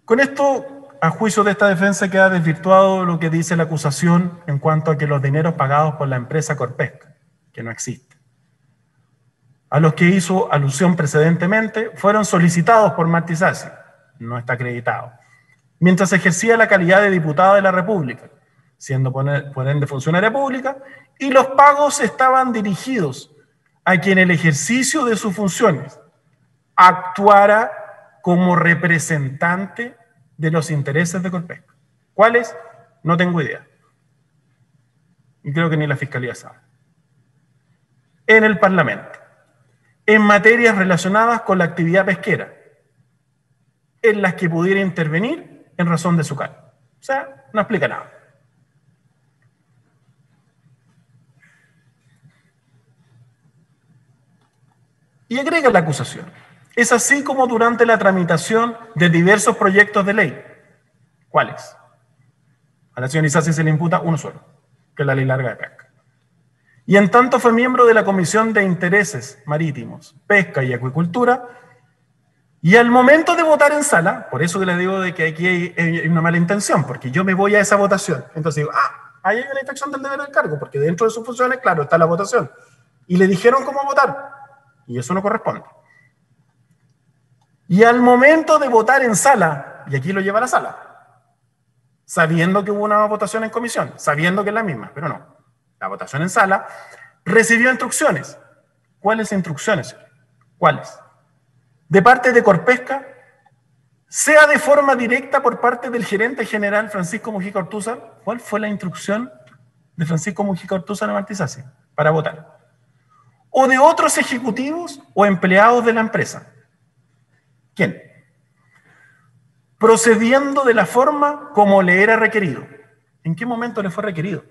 Con esto, a juicio de esta defensa, queda desvirtuado lo que dice la acusación en cuanto a que los dineros pagados por la empresa Corpesca, que no existe, a los que hizo alusión precedentemente, fueron solicitados por Martí Sassi, no está acreditado, mientras ejercía la calidad de diputada de la República, siendo por ende funcionaria pública, y los pagos estaban dirigidos a quien en el ejercicio de sus funciones actuara como representante de los intereses de Corpesca. ¿Cuáles? No tengo idea. Y creo que ni la Fiscalía sabe. En el Parlamento, en materias relacionadas con la actividad pesquera, en las que pudiera intervenir en razón de su cargo. O sea, no explica nada. Y agrega la acusación. Es así como durante la tramitación de diversos proyectos de ley. ¿Cuáles? A la señora Isasi se le imputa uno solo, que es la ley larga de pesca. Y en tanto fue miembro de la Comisión de Intereses Marítimos, Pesca y Acuicultura, y al momento de votar en sala, por eso que les digo de que aquí hay una mala intención, porque yo me voy a esa votación, entonces digo, ahí hay una infracción del deber del cargo, porque dentro de sus funciones, claro, está la votación. Y le dijeron cómo votar, y eso no corresponde. Y al momento de votar en sala, y aquí lo lleva a la sala, sabiendo que hubo una votación en comisión, sabiendo que es la misma, pero no, la votación en sala, recibió instrucciones. ¿Cuáles instrucciones? ¿Cuáles? De parte de Corpesca, sea de forma directa por parte del gerente general Francisco Mujica Ortúzar. ¿Cuál fue la instrucción de Francisco Mujica Ortúzar a Martí Sassi para votar? O de otros ejecutivos o empleados de la empresa. ¿Quién? Procediendo de la forma como le era requerido. ¿En qué momento le fue requerido?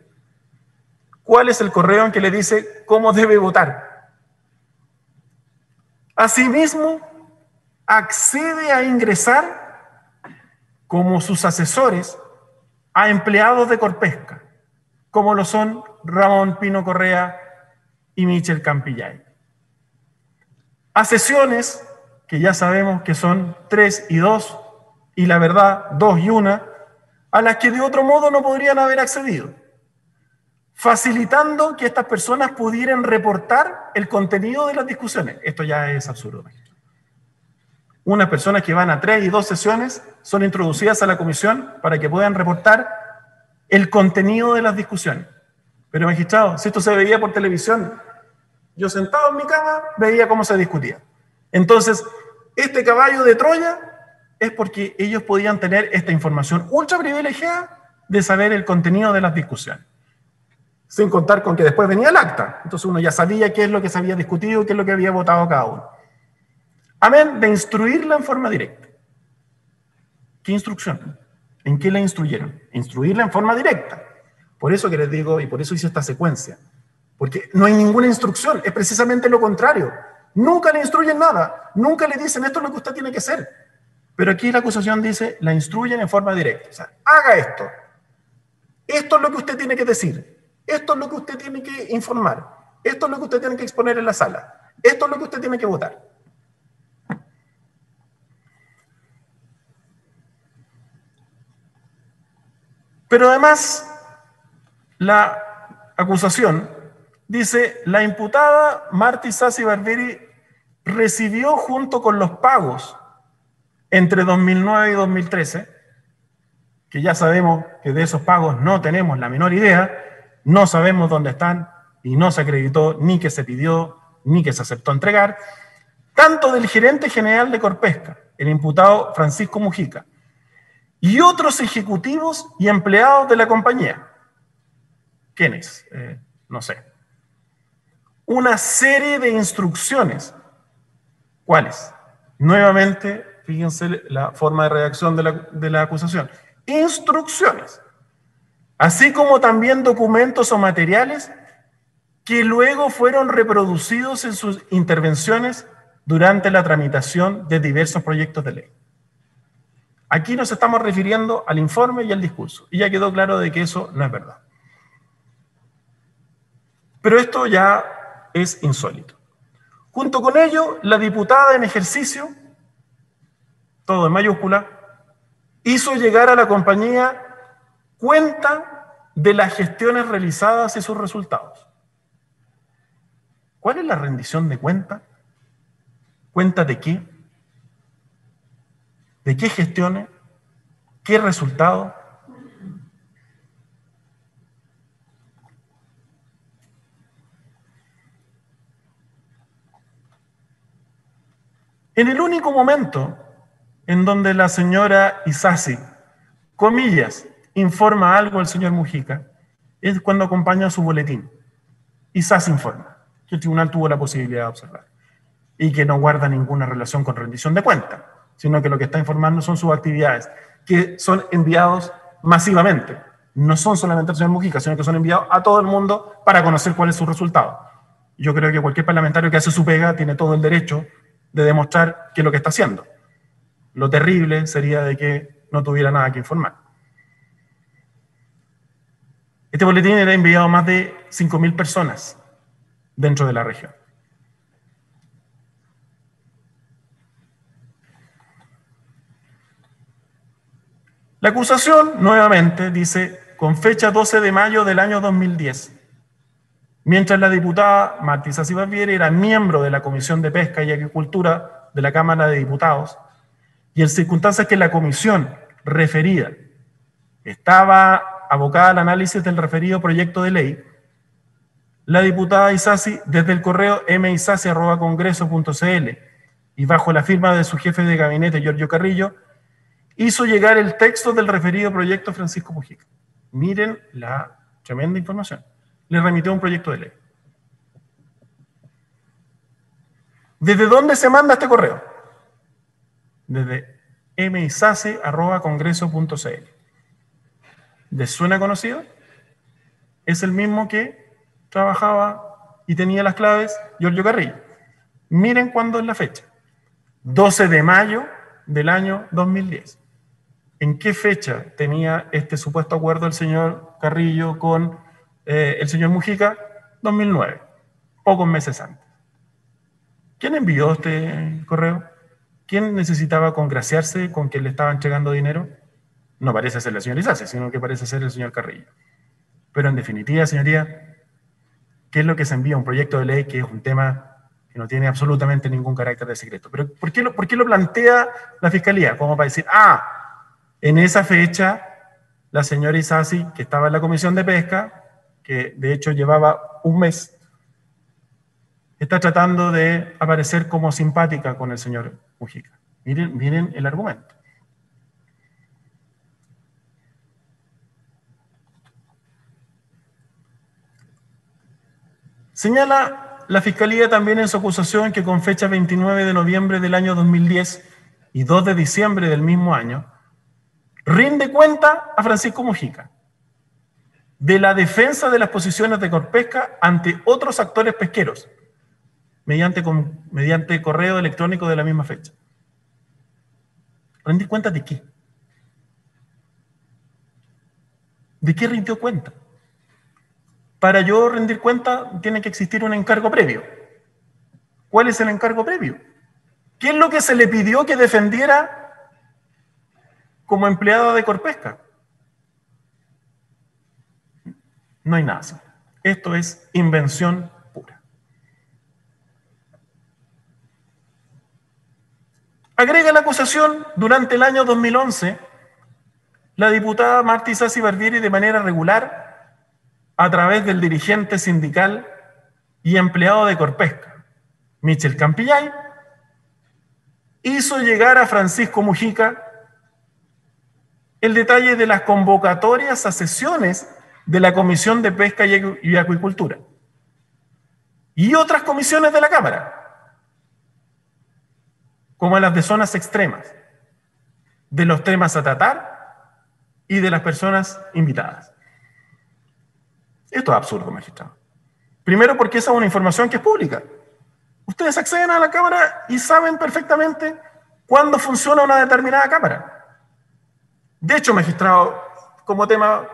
¿Cuál es el correo en que le dice cómo debe votar? Asimismo, accede a ingresar como sus asesores a empleados de Corpesca, como lo son Ramón Pino Correa y Michel Campillay. A sesiones que ya sabemos que son 3 y 2, y la verdad 2 y 1, a las que de otro modo no podrían haber accedido, facilitando que estas personas pudieran reportar el contenido de las discusiones. Esto ya es absurdo. Unas personas que van a 3 y 2 sesiones son introducidas a la comisión para que puedan reportar el contenido de las discusiones. Pero magistrado, si esto se veía por televisión, yo sentado en mi cama veía cómo se discutía. Entonces, este caballo de Troya es porque ellos podían tener esta información ultra privilegiada de saber el contenido de las discusiones. Sin contar con que después venía el acta. Entonces uno ya sabía qué es lo que se había discutido, qué es lo que había votado cada uno. Amén de instruirla en forma directa. ¿Qué instrucción? ¿En qué la instruyeron? Instruirla en forma directa. Por eso que les digo, y por eso hice esta secuencia. Porque no hay ninguna instrucción, es precisamente lo contrario. Nunca le instruyen nada, nunca le dicen esto es lo que usted tiene que hacer. Pero aquí la acusación dice, la instruyen en forma directa. O sea, haga esto. Esto es lo que usted tiene que decir. Esto es lo que usted tiene que informar. Esto es lo que usted tiene que exponer en la sala. Esto es lo que usted tiene que votar. Pero además, la acusación dice, la imputada Martí Sassi Barbieri recibió junto con los pagos entre 2009 y 2013, que ya sabemos que de esos pagos no tenemos la menor idea, no sabemos dónde están y no se acreditó ni que se pidió ni que se aceptó entregar, tanto del gerente general de Corpesca, el imputado Francisco Mujica, y otros ejecutivos y empleados de la compañía. ¿Quiénes? No sé. Una serie de instrucciones. ¿Cuáles? Nuevamente, fíjense la forma de redacción de la acusación. Instrucciones. Así como también documentos o materiales que luego fueron reproducidos en sus intervenciones durante la tramitación de diversos proyectos de ley. Aquí nos estamos refiriendo al informe y al discurso, y ya quedó claro de que eso no es verdad. Pero esto ya es insólito. Junto con ello, la diputada en ejercicio, todo en mayúscula, hizo llegar a la compañía cuenta de las gestiones realizadas y sus resultados. ¿Cuál es la rendición de cuenta? ¿Cuenta de qué? ¿De qué gestiones? ¿Qué resultados? En el único momento en donde la señora Isasi, comillas, informa algo al señor Mujica, es cuando acompaña su boletín. Isasi informa, que el tribunal tuvo la posibilidad de observar, y que no guarda ninguna relación con rendición de cuenta, sino que lo que está informando son sus actividades, que son enviados masivamente. No son solamente al señor Mujica, sino que son enviados a todo el mundo para conocer cuál es su resultado. Yo creo que cualquier parlamentario que hace su pega tiene todo el derecho de demostrar qué es lo que está haciendo. Lo terrible sería de que no tuviera nada que informar. Este boletín era enviado a más de 5.000 personas dentro de la región. La acusación, nuevamente, dice, con fecha 12 de mayo del año 2010, mientras la diputada Marta Isasi Barbieri era miembro de la Comisión de Pesca y Agricultura de la Cámara de Diputados, y en circunstancias que la comisión referida estaba abocada al análisis del referido proyecto de ley, la diputada Isasi, desde el correo misasi@congreso.cl y bajo la firma de su jefe de gabinete, Giorgio Carrillo, hizo llegar el texto del referido proyecto a Francisco Mujica. Miren la tremenda información. Le remitió un proyecto de ley. ¿Desde dónde se manda este correo? Desde misasi@congreso.cl. ¿Les suena conocido? Es el mismo que trabajaba y tenía las claves Giorgio Carrillo. Miren cuándo es la fecha. 12 de mayo del año 2010. ¿En qué fecha tenía este supuesto acuerdo el señor Carrillo con el señor Mujica? 2009, pocos meses antes. ¿Quién envió este correo? ¿Quién necesitaba congraciarse con que le estaba entregando dinero? No parece ser la señora Isasi, sino que parece ser el señor Carrillo. Pero en definitiva, señoría, ¿qué es lo que se envía? Un proyecto de ley que es un tema que no tiene absolutamente ningún carácter de secreto. ¿Pero por qué lo plantea la Fiscalía? Como para decir, en esa fecha, la señora Isasi, que estaba en la Comisión de Pesca, que de hecho llevaba un mes, está tratando de aparecer como simpática con el señor Mujica. Miren el argumento. Señala la Fiscalía también en su acusación que con fecha 29 de noviembre del año 2010 y 2 de diciembre del mismo año, rinde cuenta a Francisco Mujica de la defensa de las posiciones de Corpesca ante otros actores pesqueros, mediante correo electrónico de la misma fecha. ¿Rendir cuenta de qué? ¿De qué rindió cuenta? Para yo rendir cuenta tiene que existir un encargo previo. ¿Cuál es el encargo previo? ¿Qué es lo que se le pidió que defendiera como empleado de Corpesca? No hay nada así. Esto es invención pura. Agrega la acusación, durante el año 2011, la diputada Marta Isasi Barbieri, de manera regular, a través del dirigente sindical y empleado de Corpesca, Michel Campillay, hizo llegar a Francisco Mujica el detalle de las convocatorias a sesiones de la Comisión de Pesca y Acuicultura y otras comisiones de la Cámara, como las de zonas extremas, de los temas a tratar y de las personas invitadas. Esto es absurdo, magistrado. Primero, porque esa es una información que es pública. Ustedes acceden a la Cámara y saben perfectamente cuándo funciona una determinada Cámara. De hecho, magistrado, como tema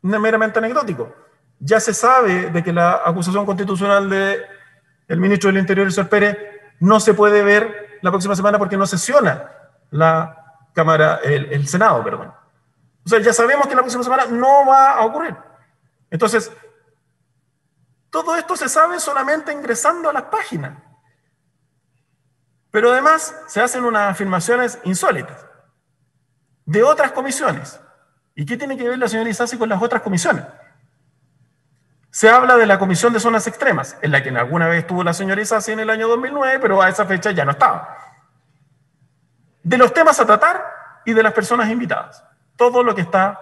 meramente anecdótico, ya se sabe de que la acusación constitucional del ministro del Interior, el señor Pérez, no se puede ver la próxima semana porque no sesiona la el Senado, perdón. O sea, ya sabemos que la próxima semana no va a ocurrir. Entonces, todo esto se sabe solamente ingresando a las páginas. Pero además se hacen unas afirmaciones insólitas de otras comisiones. ¿Y qué tiene que ver la señora Isasi con las otras comisiones? Se habla de la Comisión de Zonas Extremas, en la que alguna vez estuvo la señora Isasi en el año 2009, pero a esa fecha ya no estaba. De los temas a tratar y de las personas invitadas. Todo lo que está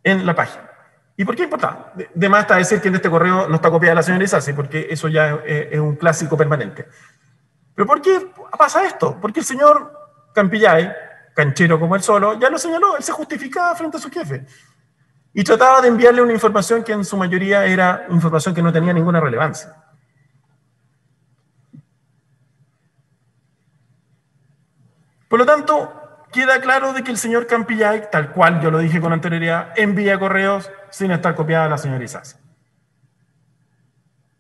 en la página. ¿Y por qué importa? De más está decir que en este correo no está copiada la señora Isasi, porque eso ya es un clásico permanente. ¿Pero por qué pasa esto? Porque el señor Campillay, canchero como él solo, ya lo señaló, él se justificaba frente a su jefe. Y trataba de enviarle una información que en su mayoría era información que no tenía ninguna relevancia. Por lo tanto, queda claro de que el señor Campillay, tal cual yo lo dije con anterioridad, envía correos sin estar copiada la señora Isasi.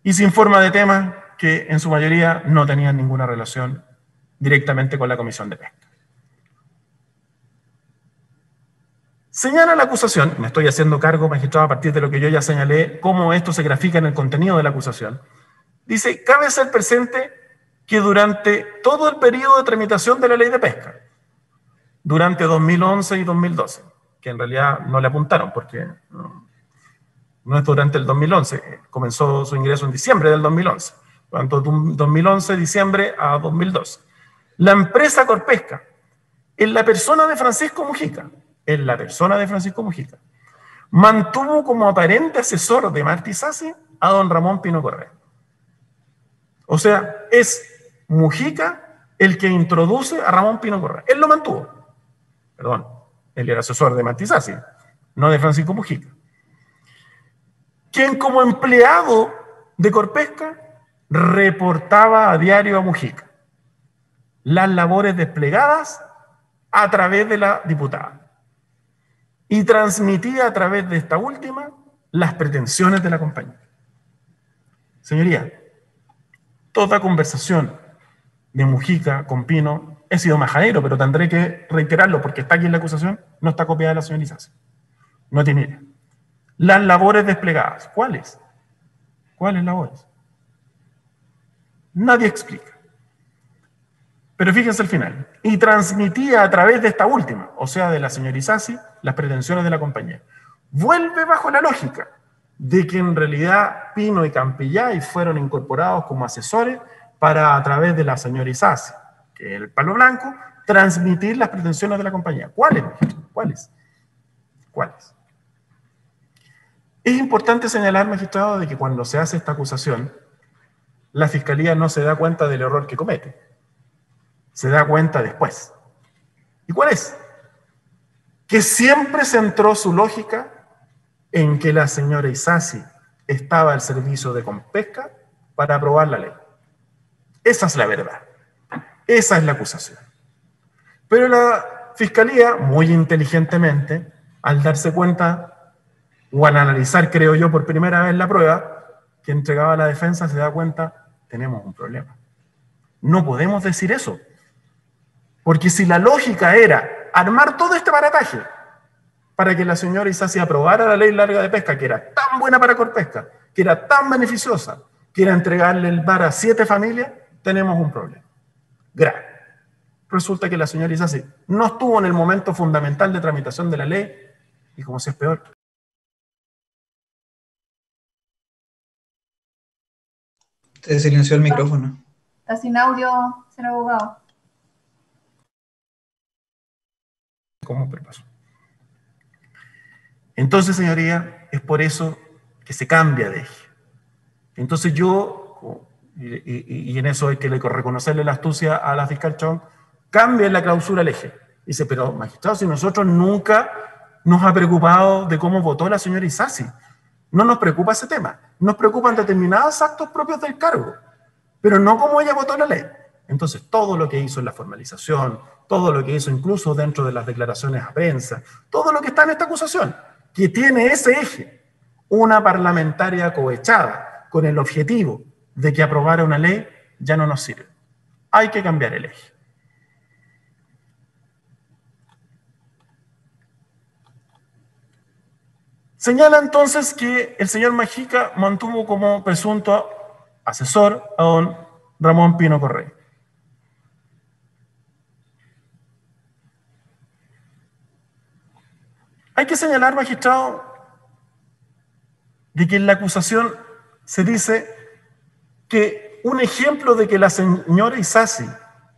Y se informa de temas que en su mayoría no tenían ninguna relación directamente con la Comisión de Pesca. Señala la acusación, me estoy haciendo cargo, magistrado, a partir de lo que yo ya señalé, cómo esto se grafica en el contenido de la acusación. Dice, cabe ser presente que durante todo el periodo de tramitación de la ley de pesca, durante 2011 y 2012, que en realidad no le apuntaron porque no es durante el 2011, comenzó su ingreso en diciembre del 2011, tanto 2011, diciembre a 2012. La empresa Corpesca, en la persona de Francisco Mujica, mantuvo como aparente asesor de Marta Isasi a don Ramón Pino Correa. O sea, es Mujica el que introduce a Ramón Pino Correa. Él lo mantuvo. Perdón, él era asesor de Marta Isasi, no de Francisco Mujica. Quien como empleado de Corpesca reportaba a diario a Mujica las labores desplegadas a través de la diputada y transmitía a través de esta última las pretensiones de la compañía. Señoría, toda conversación de Mujica con Pino he sido majadero, pero tendré que reiterarlo porque está aquí en la acusación, no está copiada de la señora Isasi. No tiene idea. Las labores desplegadas, ¿cuáles? ¿Cuáles labores? Nadie explica. Pero fíjense al final. Y transmitía a través de esta última, o sea, de la señora Isasi, las pretensiones de la compañía. Vuelve bajo la lógica de que en realidad Pino y Campillay fueron incorporados como asesores para, a través de la señora Isasi, que es el palo blanco, transmitir las pretensiones de la compañía. ¿Cuáles? ¿Cuáles? ¿Cuáles? Es importante señalar, magistrado, de que cuando se hace esta acusación, la Fiscalía no se da cuenta del error que comete. Se da cuenta después. ¿Y cuál es? Que siempre centró su lógica en que la señora Isasi estaba al servicio de Corpesca para aprobar la ley. Esa es la verdad. Esa es la acusación. Pero la Fiscalía, muy inteligentemente, al darse cuenta, o al analizar, creo yo, por primera vez la prueba que entregaba la defensa, se da cuenta, tenemos un problema. No podemos decir eso. Porque si la lógica era armar todo este barataje para que la señora Isasi aprobara la ley larga de pesca, que era tan buena para Corpesca, que era tan beneficiosa, que era entregarle el bar a 7 familias, tenemos un problema grave. Resulta que la señora Isasi no estuvo en el momento fundamental de tramitación de la ley, y como si es peor. Se silenció el micrófono. Está sin audio, señor abogado. ¿Cómo pasó? Entonces, señoría, es por eso que se cambia de eje. Entonces yo, y en eso hay que reconocerle la astucia a la fiscal Chong, cambia la clausura al eje. Dice, pero magistrado, si nosotros nunca nos ha preocupado de cómo votó la señora Isasi, no nos preocupa ese tema, nos preocupan determinados actos propios del cargo, pero no cómo ella votó la ley. Entonces, todo lo que hizo en la formalización, todo lo que hizo incluso dentro de las declaraciones a prensa, todo lo que está en esta acusación, que tiene ese eje, una parlamentaria cohechada con el objetivo de que aprobara una ley, ya no nos sirve. Hay que cambiar el eje. Señala entonces que el señor Majica mantuvo como presunto asesor a don Ramón Pino Correa. Hay que señalar, magistrado, de que en la acusación se dice que un ejemplo de que la señora Isasi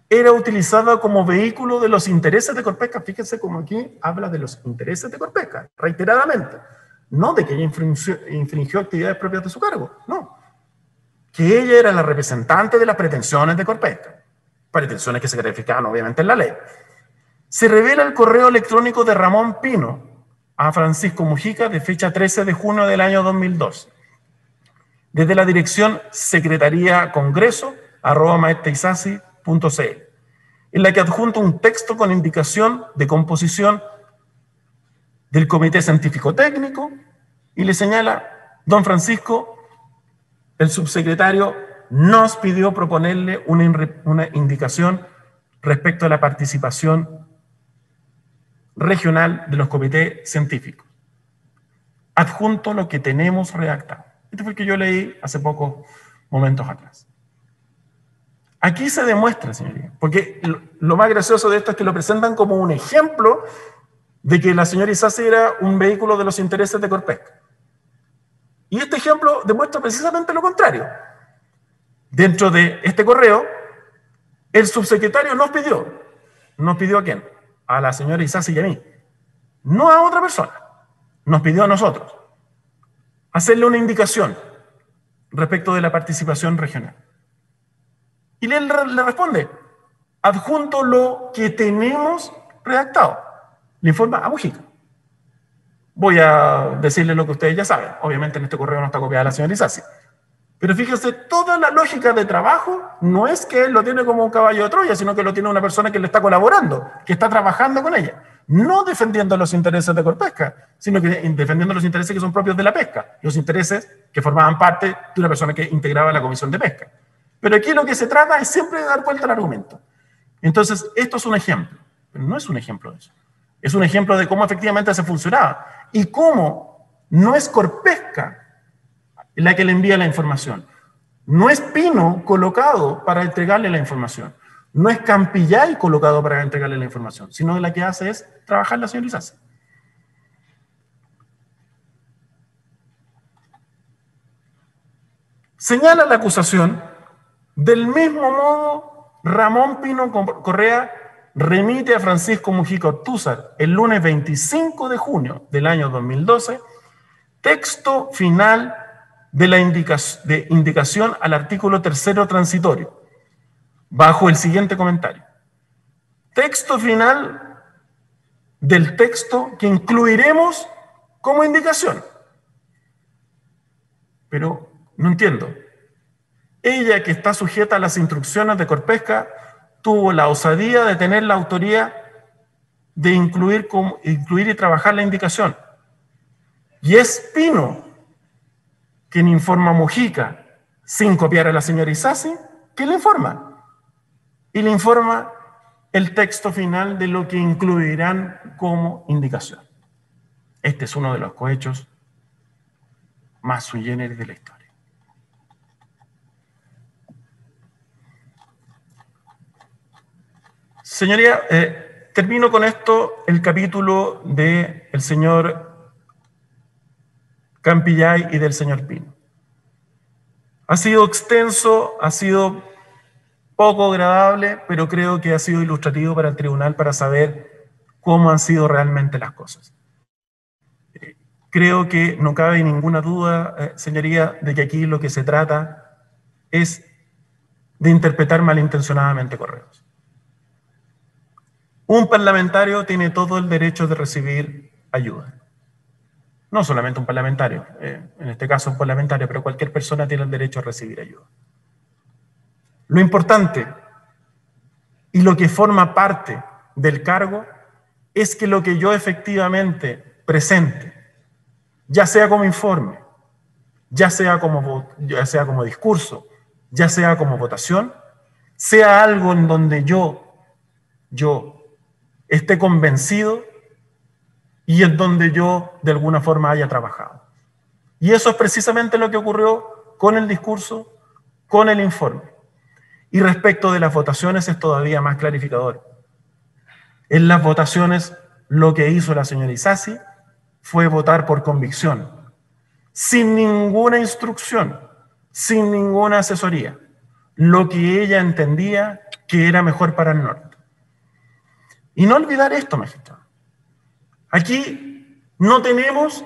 era utilizada como vehículo de los intereses de Corpesca, fíjense como aquí habla de los intereses de Corpesca, reiteradamente, no de que ella infringió actividades propias de su cargo, no, que ella era la representante de las pretensiones de Corpesca, pretensiones que se calificaban obviamente en la ley. Se revela el correo electrónico de Ramón Pino a Francisco Mujica de fecha 13 de junio del año 2012, desde la dirección secretariacongreso@maestaisasi.cl, en la que adjunta un texto con indicación de composición del Comité Científico Técnico y le señala: don Francisco, el subsecretario nos pidió proponerle una indicación respecto a la participación regional de los comités científicos. Adjunto lo que tenemos redactado. Este fue el que yo leí hace pocos momentos atrás. Aquí se demuestra, señoría, porque lo más gracioso de esto es que lo presentan como un ejemplo de que la señora Isasi era un vehículo de los intereses de Corpesca. Y este ejemplo demuestra precisamente lo contrario. Dentro de este correo, el subsecretario nos pidió ¿a quién? A la señora Isasi y a mí, no a otra persona, nos pidió a nosotros hacerle una indicación respecto de la participación regional. Y él le responde: adjunto lo que tenemos redactado. Le informa a Mujica. Voy a decirle lo que ustedes ya saben. Obviamente en este correo no está copiada la señora Isasi. Pero fíjense, toda la lógica de trabajo no es que él lo tiene como un caballo de Troya, sino que lo tiene una persona que le está colaborando, que está trabajando con ella. No defendiendo los intereses de Corpesca, sino que defendiendo los intereses que son propios de la pesca, los intereses que formaban parte de una persona que integraba la Comisión de Pesca. Pero aquí lo que se trata es siempre de dar vuelta al argumento. Entonces, esto es un ejemplo, pero no es un ejemplo de eso. Es un ejemplo de cómo efectivamente se funcionaba y cómo no es Corpesca la que le envía la información. No es Pino colocado para entregarle la información. No es Campillay colocado para entregarle la información, sino la que hace es trabajar la señora Isasi. Señala la acusación: del mismo modo, Ramón Pino Correa remite a Francisco Mujica Ortúzar el lunes 25 de junio del año 2012 texto final de la indicación al artículo 3º transitorio, bajo el siguiente comentario: texto final del texto que incluiremos como indicación. Pero no entiendo. Ella, que está sujeta a las instrucciones de Corpesca, tuvo la osadía de tener la autoría de incluir y trabajar la indicación. Y es Pino quien informa a Mujica, sin copiar a la señora Isasi, que le informa. Y le informa el texto final de lo que incluirán como indicación. Este es uno de los cohechos más sui generis de la historia. Señoría, termino con esto el capítulo del señor Campillay y del señor Pino. Ha sido extenso, ha sido poco agradable, pero creo que ha sido ilustrativo para el tribunal para saber cómo han sido realmente las cosas. Creo que no cabe ninguna duda, señoría, de que aquí lo que se trata es de interpretar malintencionadamente correos. Un parlamentario tiene todo el derecho de recibir ayuda. No solamente un parlamentario, en este caso un parlamentario, pero cualquier persona tiene el derecho a recibir ayuda. Lo importante y lo que forma parte del cargo es que lo que yo efectivamente presente, ya sea como informe, ya sea como discurso, ya sea como votación, sea algo en donde yo esté convencido y en donde yo de alguna forma haya trabajado. Y eso es precisamente lo que ocurrió con el discurso, con el informe. Y respecto de las votaciones es todavía más clarificador. En las votaciones lo que hizo la señora Isasi fue votar por convicción, sin ninguna instrucción, sin ninguna asesoría, lo que ella entendía que era mejor para el norte. Y no olvidar esto, magistrado. Aquí no tenemos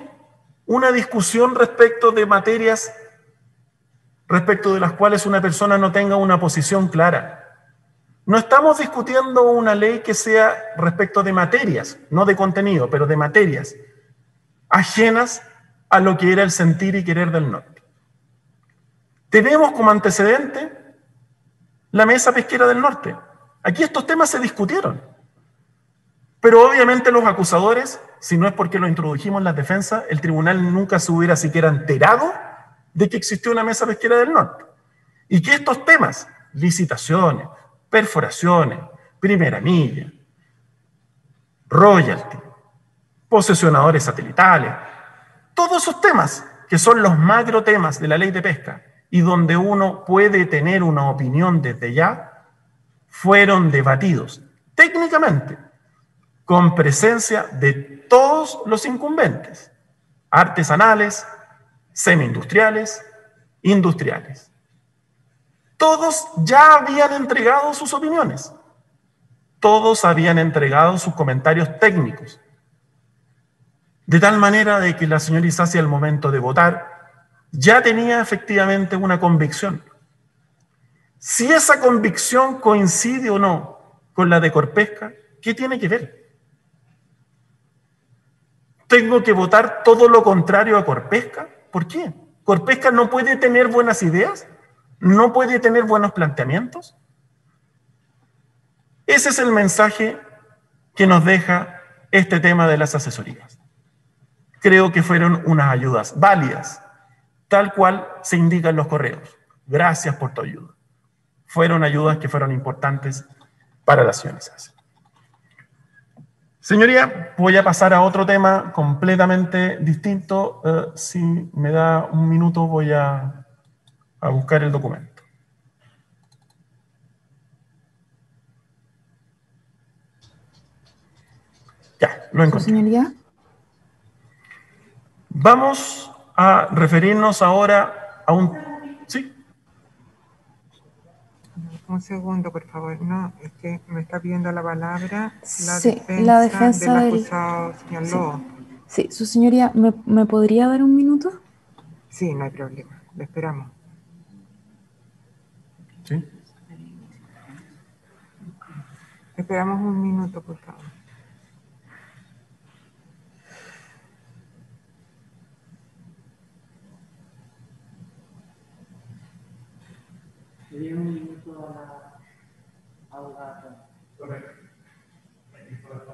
una discusión respecto de materias respecto de las cuales una persona no tenga una posición clara. No estamos discutiendo una ley que sea respecto de materias, no de contenido, pero de materias ajenas a lo que era el sentir y querer del norte. Tenemos como antecedente la mesa pesquera del norte. Aquí estos temas se discutieron. Pero obviamente los acusadores, si no es porque lo introdujimos en las defensas, el tribunal nunca se hubiera siquiera enterado de que existió una mesa pesquera del norte. Y que estos temas, licitaciones, perforaciones, primera milla, royalty, posesionadores satelitales, todos esos temas que son los macro temas de la ley de pesca y donde uno puede tener una opinión desde ya, fueron debatidos técnicamente con presencia de todos los incumbentes, artesanales, semi-industriales, industriales. Todos ya habían entregado sus opiniones. Todos habían entregado sus comentarios técnicos. De tal manera de que la señora Isasi al momento de votar ya tenía efectivamente una convicción. Si esa convicción coincide o no con la de Corpesca, ¿qué tiene que ver? ¿Tengo que votar todo lo contrario a Corpesca? ¿Por qué? ¿Corpesca no puede tener buenas ideas? ¿No puede tener buenos planteamientos? Ese es el mensaje que nos deja este tema de las asesorías. Creo que fueron unas ayudas válidas, tal cual se indica en los correos. Gracias por tu ayuda. Fueron ayudas que fueron importantes para la señora Isasi. Señoría, voy a pasar a otro tema completamente distinto. Si me da un minuto voy a buscar el documento. Ya, lo encontré. Señoría. Vamos a referirnos ahora a un... ¿Sí? Un segundo, por favor. No, es que me está pidiendo la palabra Sí, la defensa del acusado, señor Lobo. Sí, su señoría, ¿me podría dar un minuto? Sí, no hay problema. Lo esperamos. ¿Sí? Esperamos un minuto, por favor. Le dieron un minuto a la abogada.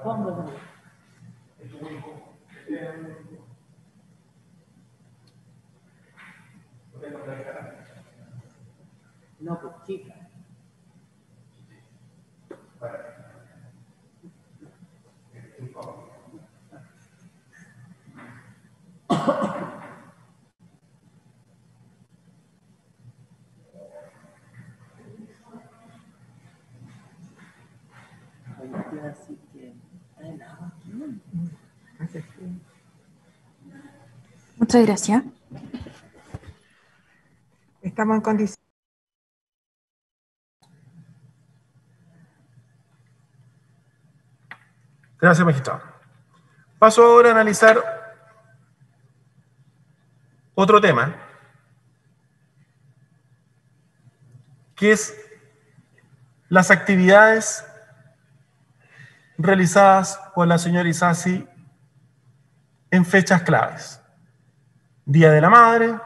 Póngalo. No, pues chica. Así que hay nada. Muchas gracias. Estamos en condiciones. Gracias, magistrado. Paso ahora a analizar otro tema, que es las actividades realizadas por la señora Isasi en fechas claves. Día de la Madre,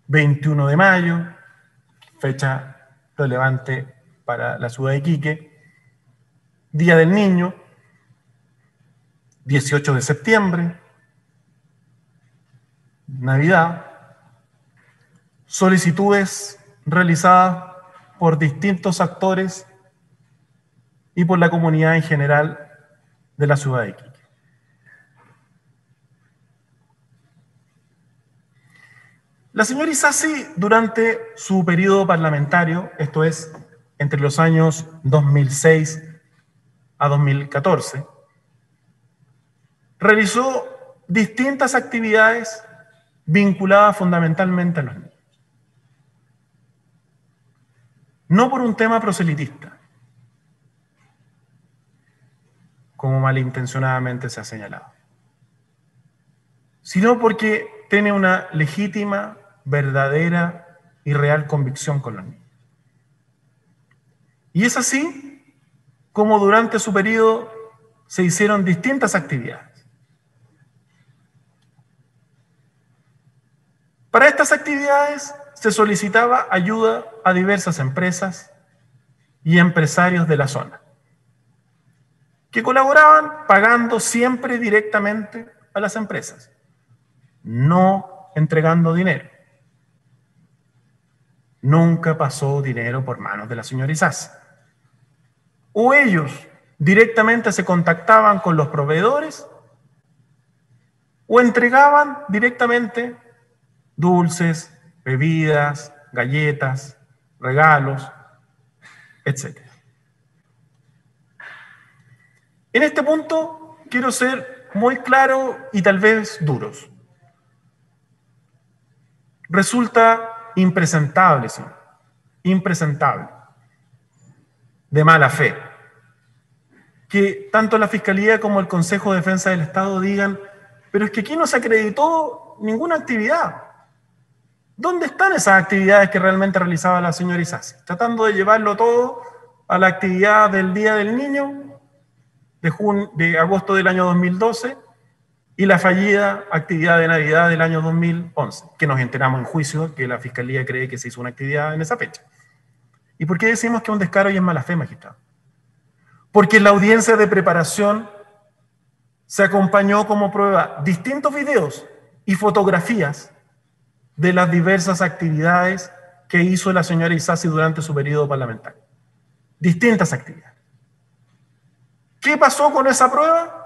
21 de mayo, fecha relevante para la ciudad de Iquique. Día del Niño, 18 de septiembre, Navidad. Solicitudes realizadas por distintos actores y por la comunidad en general de la ciudad de Iquique. La señora Isasi, durante su periodo parlamentario, esto es, entre los años 2006 a 2014, realizó distintas actividades vinculadas fundamentalmente a los niños. No por un tema proselitista, como malintencionadamente se ha señalado, sino porque tiene una legítima, verdadera y real convicción con los niños. Y es así como durante su periodo se hicieron distintas actividades. Para estas actividades se solicitaba ayuda a diversas empresas y empresarios de la zona, que colaboraban pagando siempre directamente a las empresas, no entregando dinero. Nunca pasó dinero por manos de la señora Isasi. O ellos directamente se contactaban con los proveedores o entregaban directamente dulces, bebidas, galletas, regalos, etc. En este punto quiero ser muy claro y tal vez duros. Resulta impresentable, sí, impresentable, de mala fe, que tanto la Fiscalía como el Consejo de Defensa del Estado digan, pero es que aquí no se acreditó ninguna actividad. ¿Dónde están esas actividades que realmente realizaba la señora Isasi? Tratando de llevarlo todo a la actividad del Día del Niño de agosto del año 2012 y la fallida actividad de Navidad del año 2011, que nos enteramos en juicio que la Fiscalía cree que se hizo una actividad en esa fecha. ¿Y por qué decimos que es un descaro y es mala fe, magistrado? Porque en la audiencia de preparación se acompañó como prueba distintos videos y fotografías de las diversas actividades que hizo la señora Isasi durante su periodo parlamentario. Distintas actividades. ¿Qué pasó con esa prueba?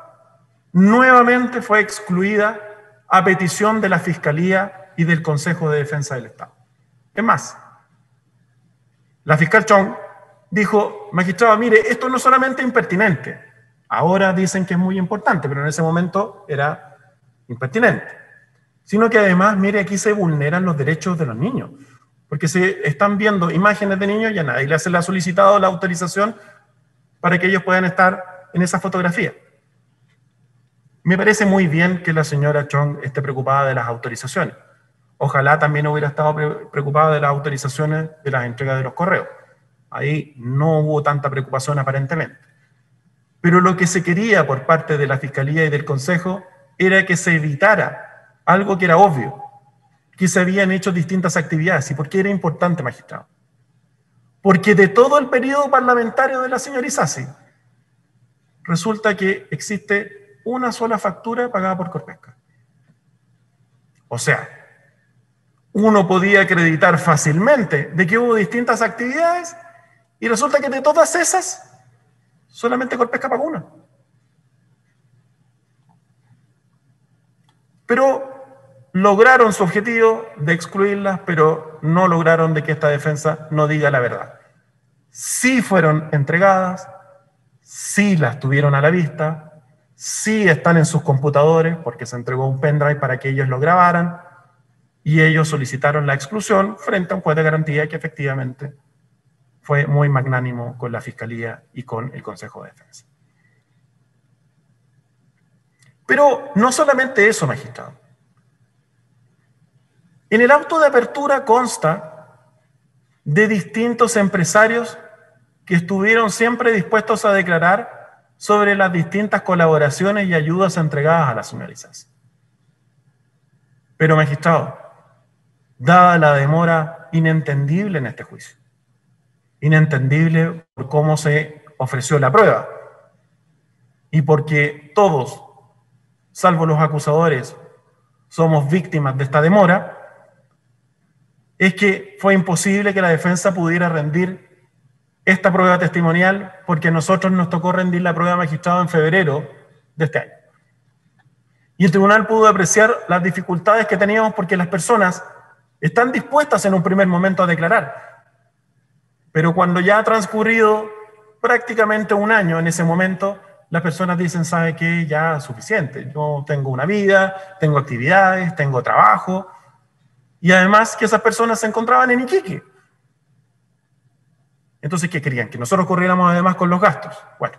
Nuevamente fue excluida a petición de la Fiscalía y del Consejo de Defensa del Estado. Es más, la fiscal Chong dijo, magistrado, mire, esto no es solamente impertinente, ahora dicen que es muy importante, pero en ese momento era impertinente, sino que además, mire, aquí se vulneran los derechos de los niños, porque se están viendo imágenes de niños y a nadie se le ha solicitado la autorización para que ellos puedan estar en esa fotografía. Me parece muy bien que la señora Chong esté preocupada de las autorizaciones. Ojalá también hubiera estado preocupada de las autorizaciones de las entregas de los correos. Ahí no hubo tanta preocupación aparentemente. Pero lo que se quería por parte de la Fiscalía y del Consejo era que se evitara algo que era obvio, que se habían hecho distintas actividades. ¿Y por qué era importante, magistrado? Porque de todo el periodo parlamentario de la señora Isasi, resulta que existe una sola factura pagada por Corpesca. O sea, uno podía acreditar fácilmente de que hubo distintas actividades y resulta que de todas esas, solamente Corpesca pagó una. Pero lograron su objetivo de excluirlas, pero no lograron de que esta defensa no diga la verdad. Sí fueron entregadas, sí las tuvieron a la vista, sí están en sus computadores, porque se entregó un pendrive para que ellos lo grabaran, y ellos solicitaron la exclusión frente a un juez de garantía que efectivamente fue muy magnánimo con la Fiscalía y con el Consejo de Defensa. Pero no solamente eso, magistrado. En el auto de apertura consta de distintos empresarios que estuvieron siempre dispuestos a declarar sobre las distintas colaboraciones y ayudas entregadas a la señora Isasi. Pero, magistrado, dada la demora inentendible en este juicio, inentendible por cómo se ofreció la prueba, y porque todos, salvo los acusadores, somos víctimas de esta demora, es que fue imposible que la defensa pudiera rendir esta prueba testimonial, porque a nosotros nos tocó rendir la prueba, magistrado, en febrero de este año. Y el tribunal pudo apreciar las dificultades que teníamos porque las personas Están dispuestas en un primer momento a declarar, pero cuando ya ha transcurrido prácticamente un año en ese momento, las personas dicen, ¿sabe qué? Ya es suficiente. Yo tengo una vida, tengo actividades, tengo trabajo, y además que esas personas se encontraban en Iquique. Entonces, ¿qué querían? Que nosotros corriéramos además con los gastos. Bueno,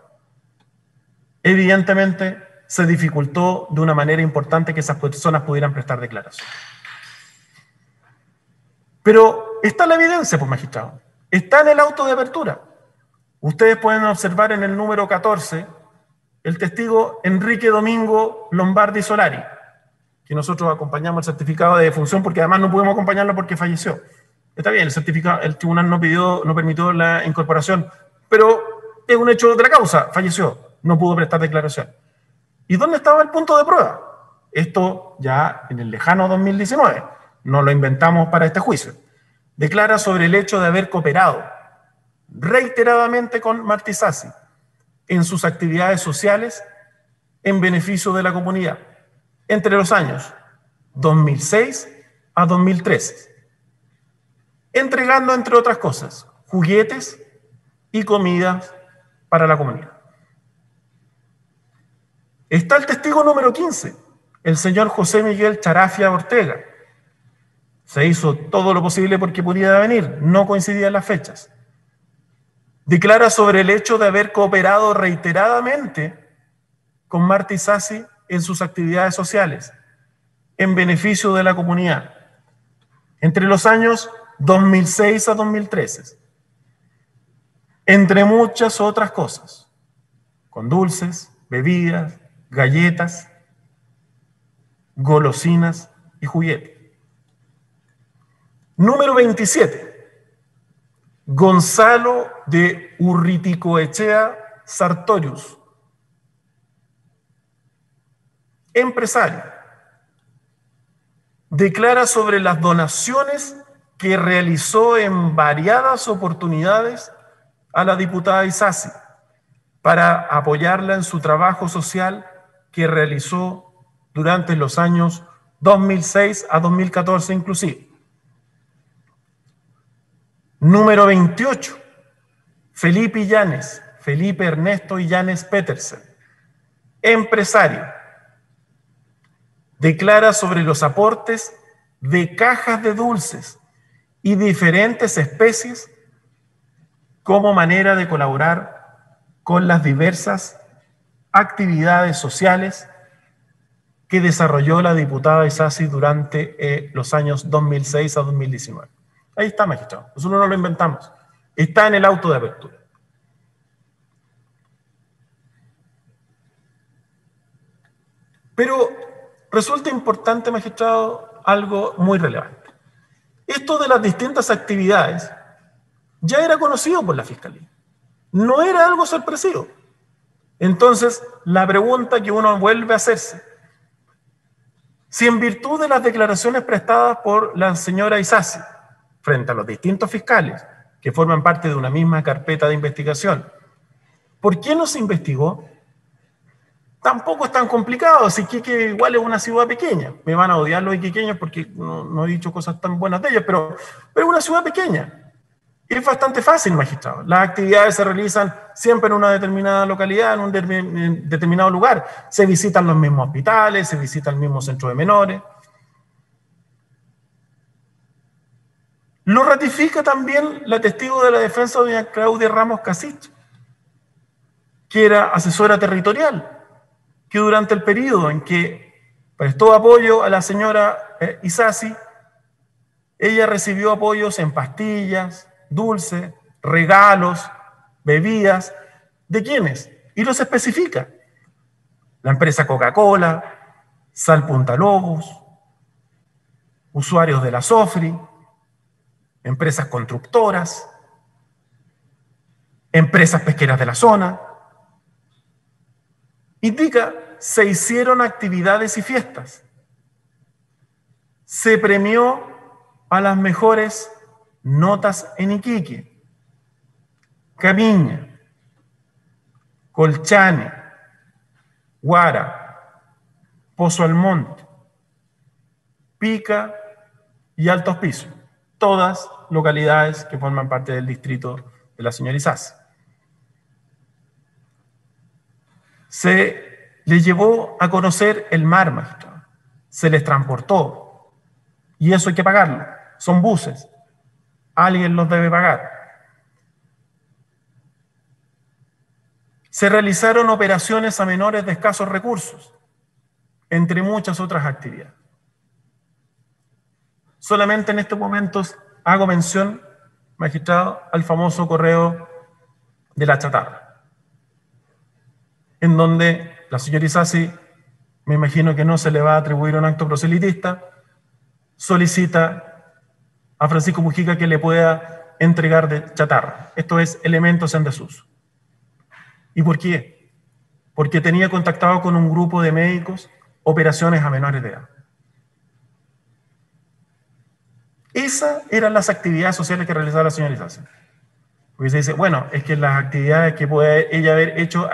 evidentemente se dificultó de una manera importante que esas personas pudieran prestar declaración. Pero está la evidencia, pues, magistrado. Está en el auto de apertura. Ustedes pueden observar en el número 14 el testigo Enrique Domingo Lombardi Solari, que nosotros acompañamos el certificado de defunción porque además no pudimos acompañarlo porque falleció. Está bien, el certificado, el tribunal no permitió la incorporación, pero es un hecho de la causa, falleció, no pudo prestar declaración. ¿Y dónde estaba el punto de prueba? Esto ya en el lejano 2019, no lo inventamos para este juicio. Declara sobre el hecho de haber cooperado reiteradamente con Martí Sassi en sus actividades sociales en beneficio de la comunidad entre los años 2006 a 2013, entregando, entre otras cosas, juguetes y comidas para la comunidad. Está el testigo número 15, el señor José Miguel Charafia Ortega. Se hizo todo lo posible porque pudiera venir, no coincidían las fechas. Declara sobre el hecho de haber cooperado reiteradamente con Martí Sassi en sus actividades sociales, en beneficio de la comunidad, entre los años 2006 a 2013, entre muchas otras cosas, con dulces, bebidas, galletas, golosinas y juguetes. Número 27. Gonzalo de Urriticoechea Sartorius, empresario, declara sobre las donaciones que realizó en variadas oportunidades a la diputada Isasi para apoyarla en su trabajo social que realizó durante los años 2006 a 2014 inclusive. Número 28, Felipe Illanes, Felipe Ernesto Illanes Petersen, empresario, declara sobre los aportes de cajas de dulces y diferentes especies como manera de colaborar con las diversas actividades sociales que desarrolló la diputada Isasi durante los años 2006 a 2019. Ahí está, magistrado. Nosotros no lo inventamos. Está en el auto de apertura. Pero resulta importante, magistrado, algo muy relevante. Esto de las distintas actividades ya era conocido por la Fiscalía. No era algo sorpresivo. Entonces, la pregunta que uno vuelve a hacerse, si en virtud de las declaraciones prestadas por la señora Isasi, frente a los distintos fiscales que forman parte de una misma carpeta de investigación, ¿por qué no se investigó? Tampoco es tan complicado, si Iquique igual es una ciudad pequeña. Me van a odiar los iquiqueños porque no he dicho cosas tan buenas de ellos, pero es una ciudad pequeña. Es bastante fácil, magistrado. Las actividades se realizan siempre en una determinada localidad, en un determinado lugar. Se visitan los mismos hospitales, se visita el mismo centro de menores. Lo ratifica también la testigo de la defensa, doña Claudia Ramos Casich, que era asesora territorial, que durante el periodo en que prestó apoyo a la señora Isasi, ella recibió apoyos en pastillas, dulces, regalos, bebidas. ¿De quiénes? Y los especifica. La empresa Coca-Cola, Sal Punta Lobos, usuarios de la Sofri, empresas constructoras, empresas pesqueras de la zona. Indica, se hicieron actividades y fiestas. Se premió a las mejores notas en Iquique, Camiña, Colchane, Guara, Pozo Almonte, Pica y Alto Hospicio, todas localidades que forman parte del distrito de la señora Isasi. Se les llevó a conocer el mar, magistrado. Se les transportó. Y eso hay que pagarlo. Son buses. Alguien los debe pagar. Se realizaron operaciones a menores de escasos recursos, entre muchas otras actividades. Solamente en estos momentos hago mención, magistrado, al famoso correo de la chatarra, en donde la señora Isasi, me imagino que no se le va a atribuir un acto proselitista, solicita a Francisco Mujica que le pueda entregar de chatarra. Esto es elementos en desuso. ¿Y por qué? Porque tenía contactado con un grupo de médicos operaciones a menores de edad. Esas eran las actividades sociales que realizaba la señora Isasi. Porque se dice, bueno, es que las actividades que puede ella haber hecho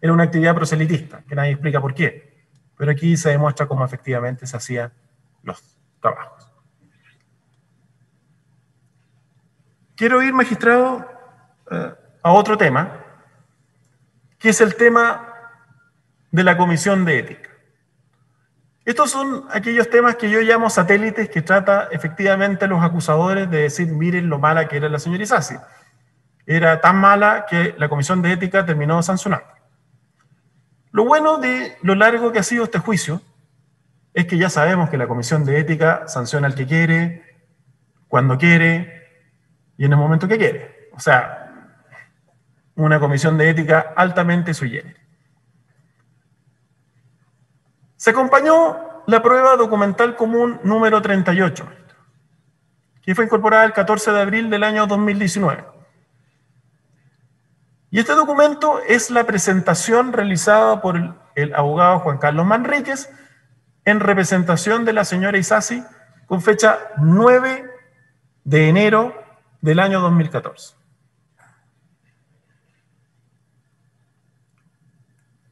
era una actividad proselitista, que nadie explica por qué. Pero aquí se demuestra cómo efectivamente se hacían los trabajos. Quiero ir, magistrado, a otro tema, que es el tema de la Comisión de Ética. Estos son aquellos temas que yo llamo satélites que trata efectivamente los acusadores de decir, miren lo mala que era la señora Isasi. Era tan mala que la Comisión de Ética terminó sancionando. Lo bueno de lo largo que ha sido este juicio es que ya sabemos que la Comisión de Ética sanciona al que quiere, cuando quiere y en el momento que quiere. O sea, una Comisión de Ética altamente sui generis. Se acompañó la prueba documental común número 38, que fue incorporada el 14 de abril del año 2019. Y este documento es la presentación realizada por el abogado Juan Carlos Manríquez en representación de la señora Isasi con fecha 9 de enero del año 2014.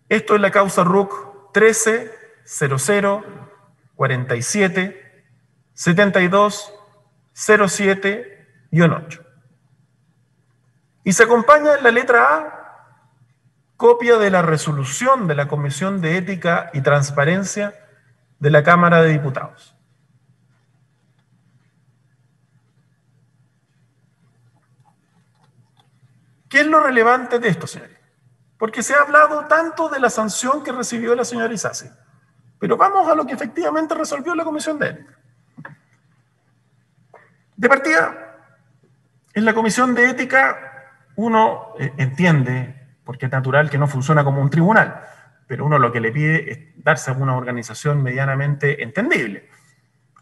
Esto es la causa RUC 13 00 47 72 07 y 8. Y se acompaña en la letra A, copia de la resolución de la Comisión de Ética y Transparencia de la Cámara de Diputados. ¿Qué es lo relevante de esto, señores? Porque se ha hablado tanto de la sanción que recibió la señora Isasi. Pero vamos a lo que efectivamente resolvió la Comisión de Ética. De partida, en la Comisión de Ética uno entiende, porque es natural que no funciona como un tribunal, pero uno lo que le pide es darse a una organización medianamente entendible.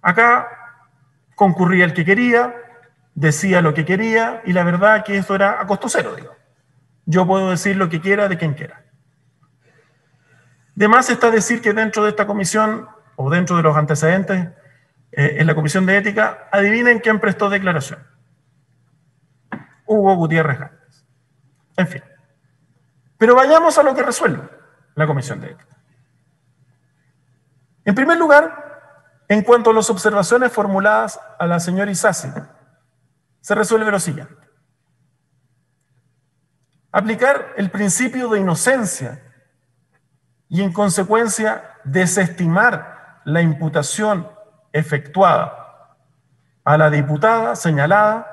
Acá concurría el que quería, decía lo que quería, y la verdad que esto era a costo cero, digo. Yo puedo decir lo que quiera de quien quiera. De más está decir que dentro de esta comisión, o dentro de los antecedentes, en la Comisión de Ética, adivinen quién prestó declaración. Hugo Gutiérrez Gálvez. En fin. Pero vayamos a lo que resuelve la Comisión de Ética. En primer lugar, en cuanto a las observaciones formuladas a la señora Isasi, se resuelve lo siguiente. Aplicar el principio de inocencia y, en consecuencia, desestimar la imputación efectuada a la diputada señalada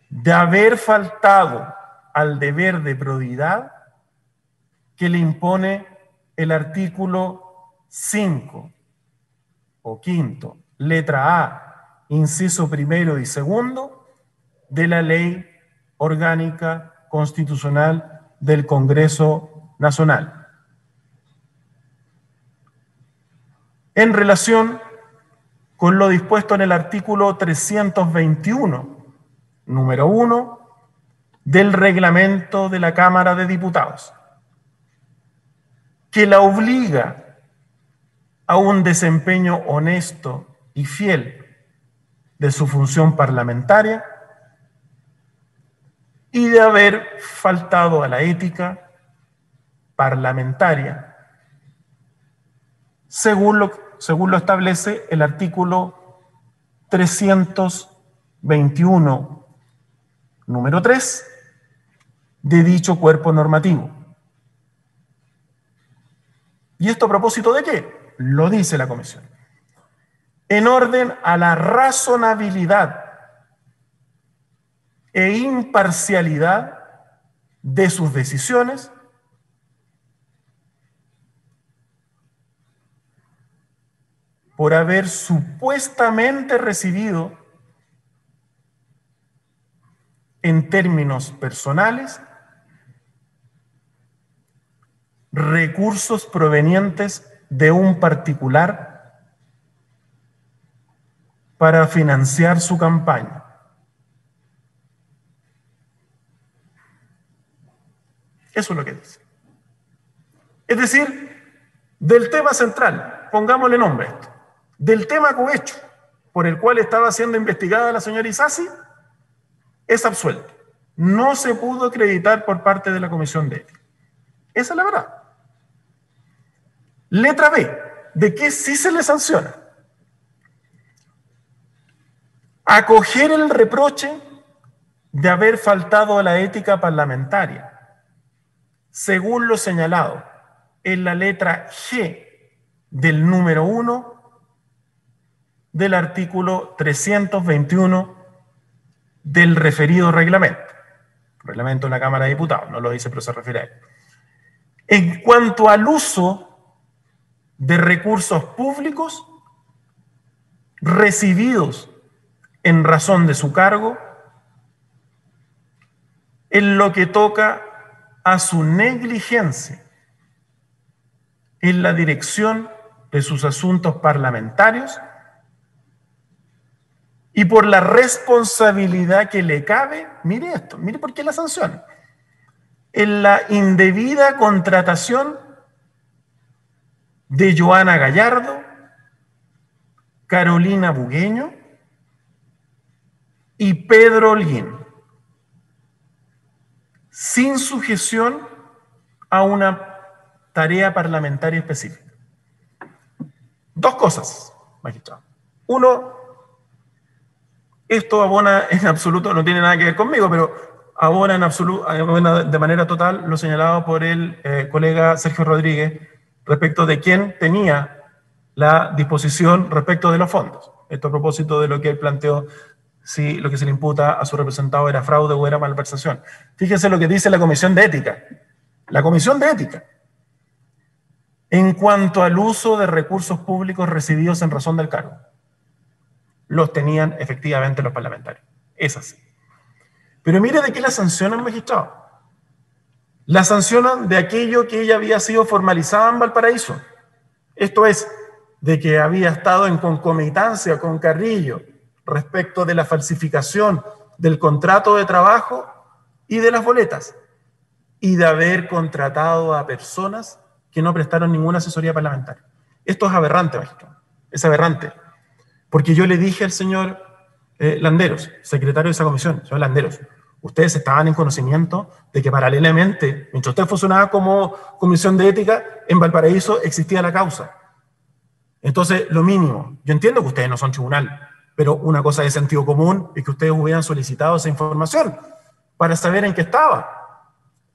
de haber faltado al deber de probidad que le impone el artículo 5 o quinto, letra A, inciso primero y segundo de la Ley Orgánica Constitucional del Congreso Nacional. En relación con lo dispuesto en el artículo 321, número 1, del reglamento de la Cámara de Diputados, que la obliga a un desempeño honesto y fiel de su función parlamentaria y de haber faltado a la ética parlamentaria, según lo establece el artículo 321, número 3, de dicho cuerpo normativo. ¿Y esto a propósito de qué? Lo dice la comisión. En orden a la razonabilidad e imparcialidad de sus decisiones, por haber supuestamente recibido en términos personales recursos provenientes de un particular para financiar su campaña. Eso es lo que dice. Es decir, del tema central, pongámosle nombre a esto, del tema cohecho por el cual estaba siendo investigada la señora Isasi, es absuelto. No se pudo acreditar por parte de la Comisión de Ética. Esa es la verdad. Letra B, ¿de qué sí se le sanciona? Acoger el reproche de haber faltado a la ética parlamentaria, según lo señalado en la letra G del número 1 del artículo 321 del referido reglamento de la Cámara de Diputados, no lo dice, pero se refiere a él. En cuanto al uso de recursos públicos recibidos en razón de su cargo, en lo que toca a su negligencia en la dirección de sus asuntos parlamentarios y por la responsabilidad que le cabe, mire esto, mire por qué la sanción, en la indebida contratación de Joana Gallardo, Carolina Bugueño y Pedro Holguín, sin sujeción a una tarea parlamentaria específica. Dos cosas, magistrado. Uno, esto abona en absoluto, no tiene nada que ver conmigo, pero abona en absoluto, abona de manera total lo señalado por el colega Sergio Rodríguez respecto de quién tenía la disposición respecto de los fondos. Esto a propósito de lo que él planteó, si lo que se le imputa a su representado era fraude o era malversación. Fíjense lo que dice la Comisión de Ética. La Comisión de Ética, en cuanto al uso de recursos públicos recibidos en razón del cargo, los tenían efectivamente los parlamentarios. Es así. Pero mire de qué la sancionan, magistrado. La sancionan de aquello que ella había sido formalizada en Valparaíso. Esto es, de que había estado en concomitancia con Carrillo respecto de la falsificación del contrato de trabajo y de las boletas, y de haber contratado a personas que no prestaron ninguna asesoría parlamentaria. Esto es aberrante, magistrado. Es aberrante. Porque yo le dije al señor Landeros, secretario de esa comisión, señor Landeros, ustedes estaban en conocimiento de que paralelamente, mientras usted funcionaba como comisión de ética, en Valparaíso existía la causa. Entonces, lo mínimo, yo entiendo que ustedes no son tribunal, pero una cosa de sentido común es que ustedes hubieran solicitado esa información para saber en qué estaba.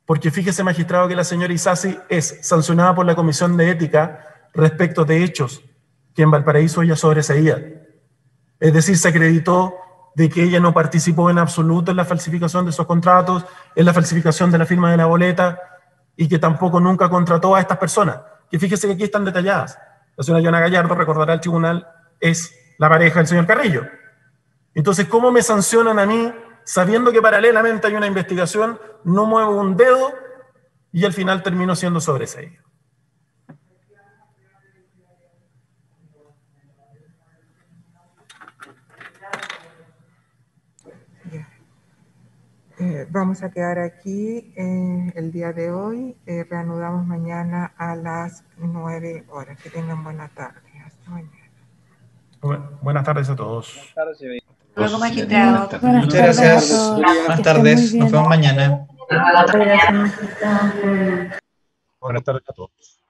Porque fíjese, magistrado, que la señora Isasi es sancionada por la Comisión de Ética respecto de hechos que en Valparaíso ella sobreseía. Es decir, se acreditó de que ella no participó en absoluto en la falsificación de esos contratos, en la falsificación de la firma de la boleta, y que tampoco nunca contrató a estas personas. Que fíjese que aquí están detalladas. La señora Joana Gallardo, recordará al tribunal, es la pareja del señor Carrillo. Entonces, ¿cómo me sancionan a mí, sabiendo que paralelamente hay una investigación, no muevo un dedo y al final termino siendo sobreseído? Vamos a quedar aquí el día de hoy. Reanudamos mañana a las 9 horas. Que tengan buena tarde. Hasta mañana. Buenas tardes a todos. Luego, magistrado. Muchas gracias. Buenas tardes. Nos vemos mañana. Buenas tardes a todos.